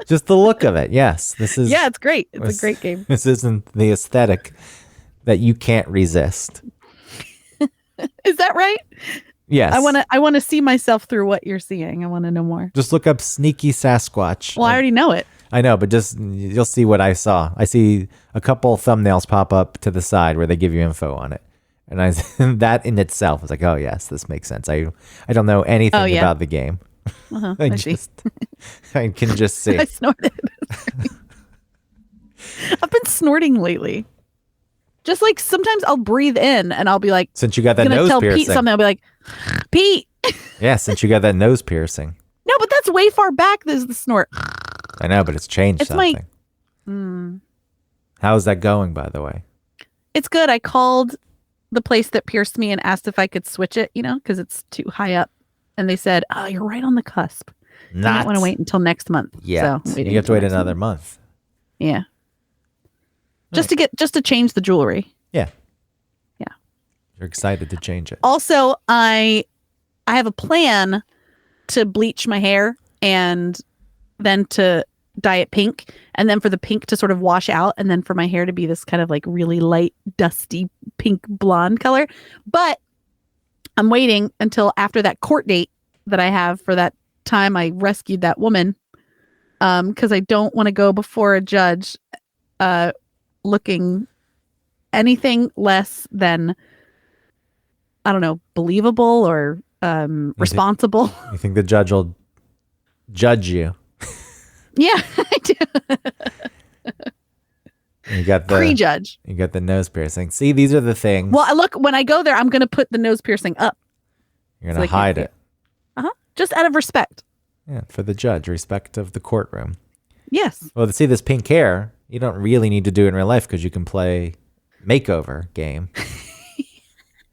Just the look of it. Yes, this is. Yeah, it's great. It's a great game. This isn't the aesthetic that you can't resist. Is that right? Yes. I want to see myself through what you're seeing. I want to know more. Just look up Sneaky Sasquatch. Well, I already know it. I know, but just you'll see what I saw. I see a couple thumbnails pop up to the side where they give you info on it. And that in itself was like, oh yes, this makes sense. I don't know anything about the game. I can just see. I snorted. I've been snorting lately. Just like sometimes I'll breathe in and I'll be like, since you got that nose tell piercing. Pete something, I'll be like, Pete. Yeah, since you got that nose piercing. No, but that's way far back. There's the snort. I know, but it's changed something. How's that going, by the way? It's good. I called the place that pierced me and asked if I could switch it, because it's too high up. And they said, oh, you're right on the cusp. I don't want to wait until next month. Yeah. So you have to wait another month. Yeah. Just to change the jewelry. Yeah. Yeah. You're excited to change it. Also, I have a plan to bleach my hair and then to dye it pink, and then for the pink to sort of wash out, and then for my hair to be this kind of like really light, dusty pink blonde color. But I'm waiting until after that court date that I have for that time I rescued that woman, because I don't want to go before a judge looking anything less than, I don't know, believable or responsible. You think the judge will judge you? Yeah, I do. You got the prejudge. You got the nose piercing. See, these are the things. Well, look, when I go there, I'm going to put the nose piercing up. You're going to hide it. Just out of respect. Yeah, for the judge, respect of the courtroom. Yes. Well, to see this pink hair, you don't really need to do it in real life because you can play makeover game.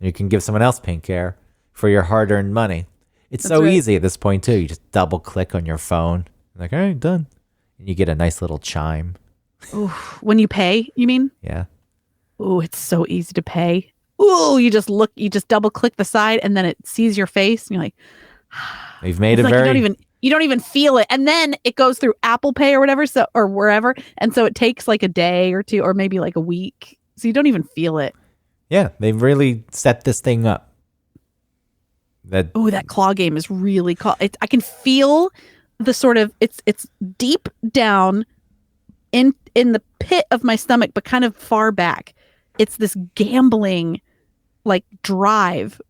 You can give someone else pink hair for your hard-earned money. It's so easy at this point, too. You just double-click on your phone. Like, all right, done. And you get a nice little chime. Ooh, when you pay, you mean? Yeah. Ooh, it's so easy to pay. Ooh, you just double click the side and then it sees your face and you're like, they've made it like very. You don't even feel it. And then it goes through Apple Pay or whatever, or wherever. And so it takes like a day or two, or maybe like a week. So you don't even feel it. Yeah, they've really set this thing up. That claw game is really cool. I can feel the sort of it's deep down in the pit of my stomach, but kind of far back. It's this gambling like drive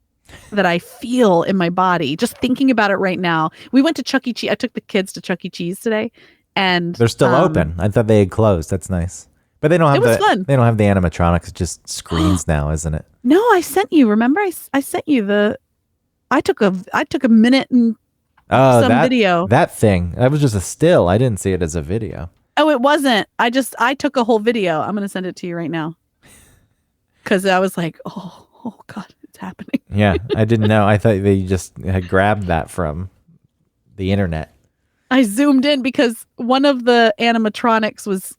that I feel in my body. Just thinking about it right now. We went to Chuck E. Cheese. I took the kids to Chuck E. Cheese today, and they're still open. I thought they had closed. That's nice, but they don't have fun. They don't have the animatronics. It's just screens now, isn't it? No, I sent you. Remember, I sent you the. I took a minute and some video. That thing. That was just a still. I didn't see it as a video. Oh, it wasn't. I took a whole video. I'm gonna send it to you right now. Because I was like, oh God, it's happening. Yeah, I didn't know. I thought they just had grabbed that from the internet. I zoomed in because one of the animatronics was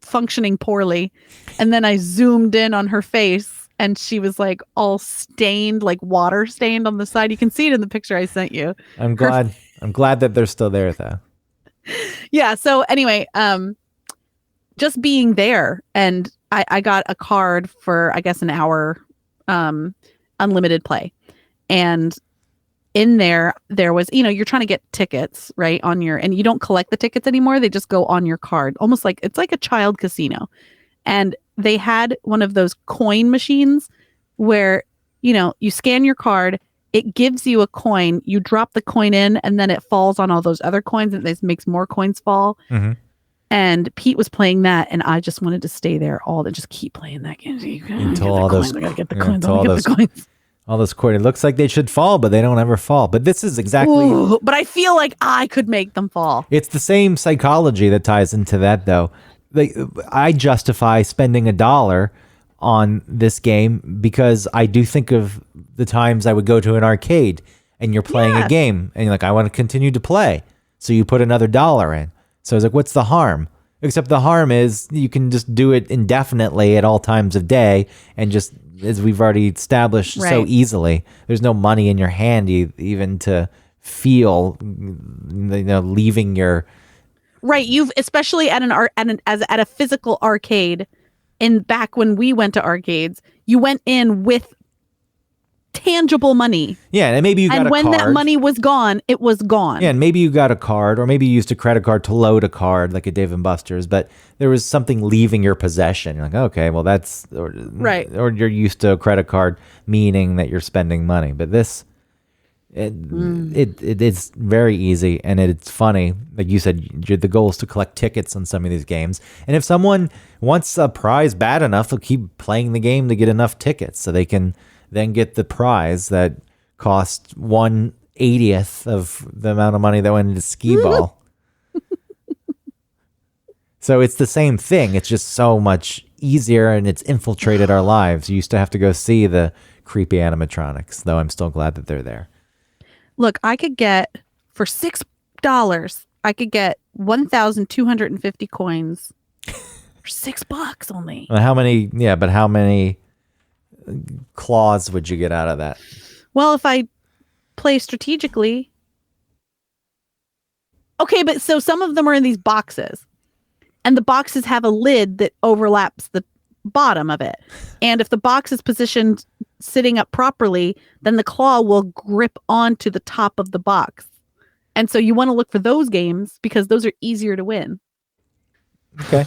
functioning poorly. And then I zoomed in on her face and she was like all stained, like water stained on the side. You can see it in the picture I sent you. I'm glad that they're still there though. Yeah. So anyway, just being there, and I got a card for, I guess, an hour unlimited play. And in there was, you're trying to get tickets, right, and you don't collect the tickets anymore. They just go on your card, almost like it's like a child casino. And they had one of those coin machines where, you scan your card, it gives you a coin, you drop the coin in, and then it falls on all those other coins, and it makes more coins fall. Mm-hmm. And Pete was playing that, and I just wanted to stay there just keep playing that game. Until all those, I gotta get the coins. All those coins. It looks like they should fall, but they don't ever fall. But this is exactly. Ooh, but I feel like I could make them fall. It's the same psychology that ties into that, though. I justify spending $1 on this game because I do think of the times I would go to an arcade and you're playing a game and you're like, I want to continue to play. So you put another $1 in. So I was like, what's the harm? Except the harm is you can just do it indefinitely at all times of day and just, as we've already established, so easily. There's no money in your hand even to feel, leaving your... Right, you've especially at a physical arcade, and back when we went to arcades, you went in with tangible money. Yeah, and maybe you got a card. And when that money was gone, it was gone. Yeah, and maybe you got a card, or maybe you used a credit card to load a card, like a Dave & Buster's, but there was something leaving your possession. You're like, okay, well that's... right. Or you're used to a credit card, meaning that you're spending money. But this... It is very easy, and it's funny. Like you said, the goal is to collect tickets on some of these games. And if someone wants a prize bad enough, they'll keep playing the game to get enough tickets, so they can then get the prize that costs 1/80th of the amount of money that went into skee ball. So it's the same thing. It's just so much easier, and it's infiltrated our lives. You used to have to go see the creepy animatronics, though I'm still glad that they're there. Look, I could get, for $6, I could get 1,250 coins for $6 only. How many claws would you get out of that? Well, if I play strategically. Okay, but so some of them are in these boxes, and the boxes have a lid that overlaps the bottom of it. And if the box is positioned sitting up properly, then the claw will grip onto the top of the box. And so you want to look for those games because those are easier to win. Okay.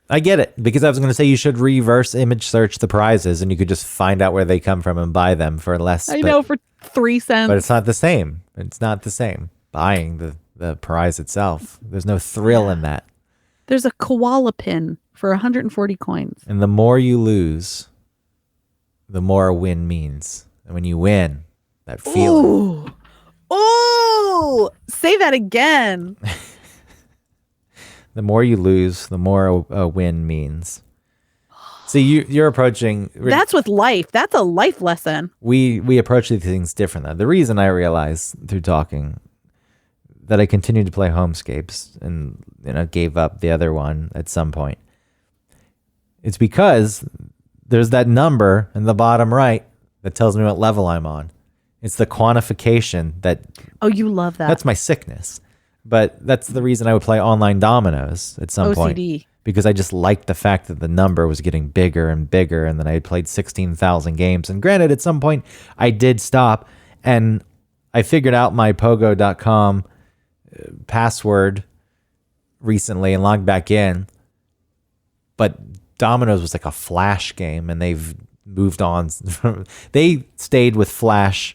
I get it, because I was going to say you should reverse image search the prizes and you could just find out where they come from and buy them for less. I know, for 3 cents. But it's not the same. It's not the same. Buying the prize itself. There's no thrill in that. There's a koala pin for 140 coins. And the more you lose, the more a win means. And when you win, that feeling. Ooh! Say that again. The more you lose, the more a win means. See, you're approaching... That's with life. That's a life lesson. We approach these things differently. The reason I realized through talking that I continued to play Homescapes and gave up the other one at some point, it's because there's that number in the bottom right that tells me what level I'm on. It's the quantification that... Oh, you love that. That's my sickness. But that's the reason I would play online dominoes at some point. Because I just liked the fact that the number was getting bigger and bigger, and then I had played 16,000 games. And granted, at some point, I did stop, and I figured out my Pogo.com password recently and logged back in. But Dominoes was like a Flash game, and they've moved on. They stayed with Flash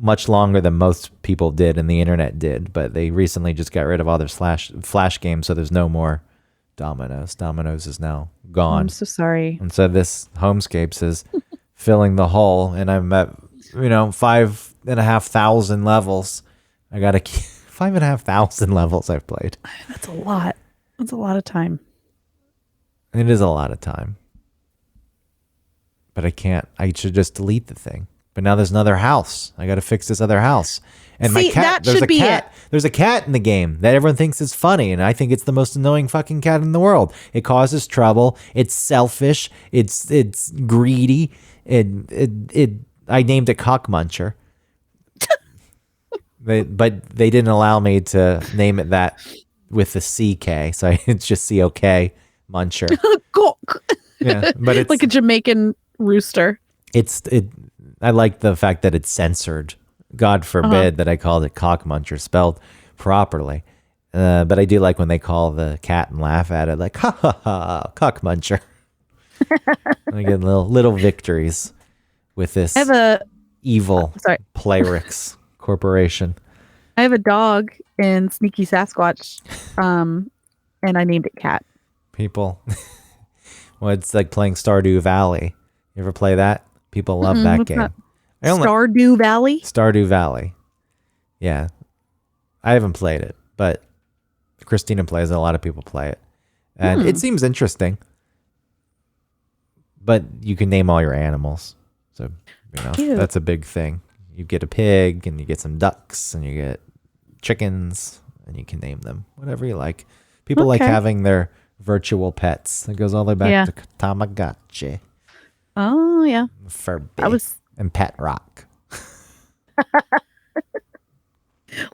much longer than most people did and the internet did, but they recently just got rid of all their Flash games, so there's no more Dominoes. Dominoes is now gone. I'm so sorry. And so this Homescapes is filling the hole, and I'm at 5,500 levels. I got 5,500 levels I've played. That's a lot. That's a lot of time. It is a lot of time. But I can't. I should just delete the thing. But now there's another house. I got to fix this other house. And See, my cat, that should be it. There's a cat in the game that everyone thinks is funny, and I think it's the most annoying fucking cat in the world. It causes trouble. It's selfish. It's greedy. I named it Cock Muncher. But they didn't allow me to name it that with the CK, so it's just COK Muncher. Yeah, but it's like a Jamaican rooster. I like the fact that it's censored. God forbid that I called it Cock Muncher spelled properly. But I do like when they call the cat and laugh at it, like, ha ha ha, Cock Muncher. I get little victories with this evil Playrix Corporation. I have a dog in Sneaky Sasquatch, and I named it Cat. People. Well, it's like playing Stardew Valley. You ever play that? People love Mm-mm, that what's game. that? I only- Stardew Valley? Stardew Valley. Yeah. I haven't played it, but Christina plays it. A lot of people play it. And it seems interesting. But you can name all your animals. So, Cute. that's a big thing. You get a pig and you get some ducks and you get chickens and you can name them whatever you like. People like having their virtual pets. It goes all the way back to Tamagotchi. Oh, yeah. Furby. And Pet Rock.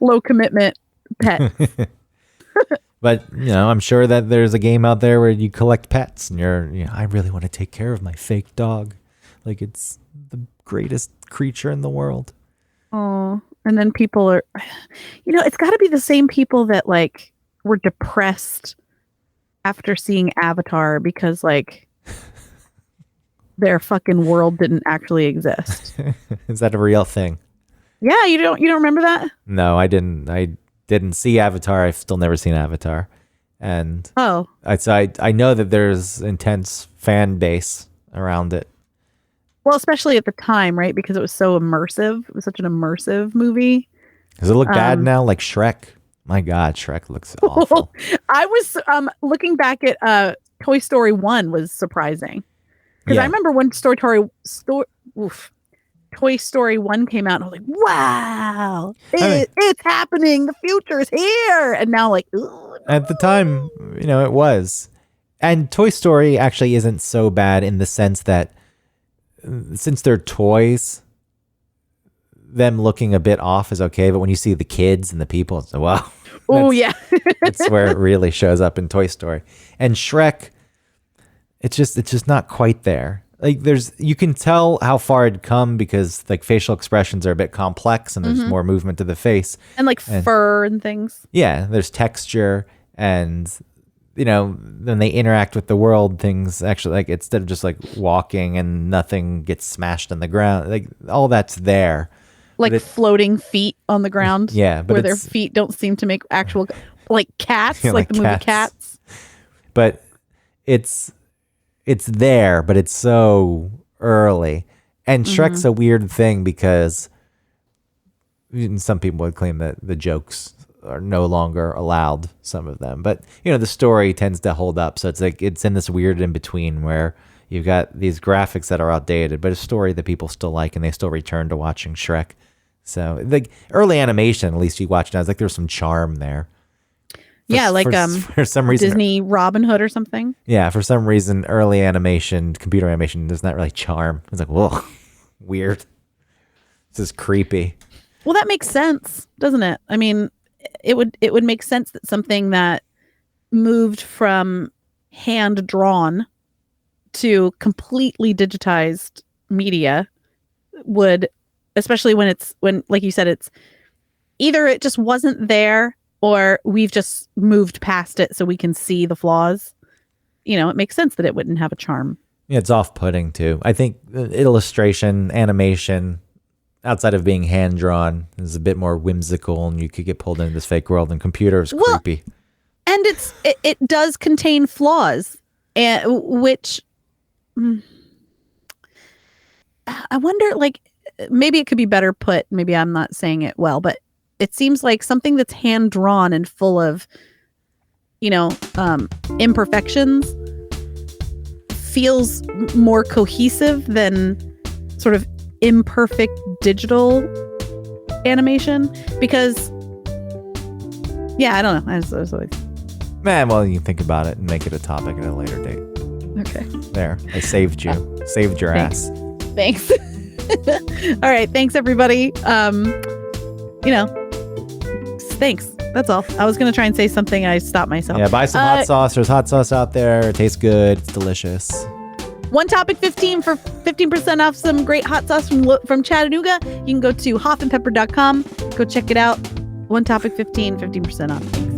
Low commitment pet. But, I'm sure that there's a game out there where you collect pets and I really want to take care of my fake dog. Like it's the greatest creature in the world. Oh, and then people are, it's got to be the same people that like were depressed after seeing Avatar because like their fucking world didn't actually exist. Is that a real thing? Yeah, you don't remember that? No, I didn't. I didn't see Avatar. I've still never seen Avatar. And I know that there's intense fan base around it. Well, especially at the time, right? Because it was so immersive. It was such an immersive movie. Does it look bad now? Like Shrek? My God, Shrek looks awful. I was looking back at Toy Story 1 was surprising. Because I remember when Toy Story 1 came out, and I was like, wow, it's happening. The future is here. And now like, no. At the time, it was. And Toy Story actually isn't so bad in the sense that since they're toys, them looking a bit off is okay. But when you see the kids and the people, it's wow. Oh, yeah. That's where it really shows up in Toy Story. And Shrek, it's just not quite there. Like you can tell how far it'd come because like facial expressions are a bit complex and there's more movement to the face. And fur and things. Yeah, there's texture and when they interact with the world, things actually like instead of just like walking and nothing gets smashed on the ground, like all that's there. Like floating feet on the ground. Yeah, but where their feet don't seem to make actual like cats, like the movie Cats. But it's there, but it's so early. And Shrek's a weird thing because some people would claim that the jokes are no longer allowed, some of them. But, the story tends to hold up. So it's like it's in this weird in between where you've got these graphics that are outdated, but a story that people still like and they still return to watching Shrek. So like early animation, at least you watch now, it's like there's some charm there. For some reason Disney Robin Hood or something. Yeah, for some reason early animation, computer animation does not really charm. It's like, whoa, weird. This is creepy. Well, that makes sense, doesn't it? I mean, it would make sense that something that moved from hand drawn to completely digitized media would, especially when like you said, it's either it just wasn't there or we've just moved past it so we can see the flaws. It makes sense that it wouldn't have a charm. Yeah, it's off-putting too. I think illustration, animation, outside of being hand-drawn, is a bit more whimsical and you could get pulled into this fake world, and computer is creepy. And it does contain flaws, which I wonder, like, maybe it could be better put. Maybe I'm not saying it well, but it seems like something that's hand drawn and full of, imperfections feels more cohesive than sort of imperfect digital animation. Because, I don't know. Man, well, you can think about it and make it a topic at a later date. Okay. There, I saved you. Saved your ass. Thanks. All right. Thanks, everybody. Thanks. That's all. I was going to try and say something. I stopped myself. Yeah, buy some hot sauce. There's hot sauce out there. It tastes good. It's delicious. One Topic 15 for 15% off some great hot sauce from Chattanooga. You can go to hoffandpepper.com. Go check it out. One Topic 15% off. Thanks.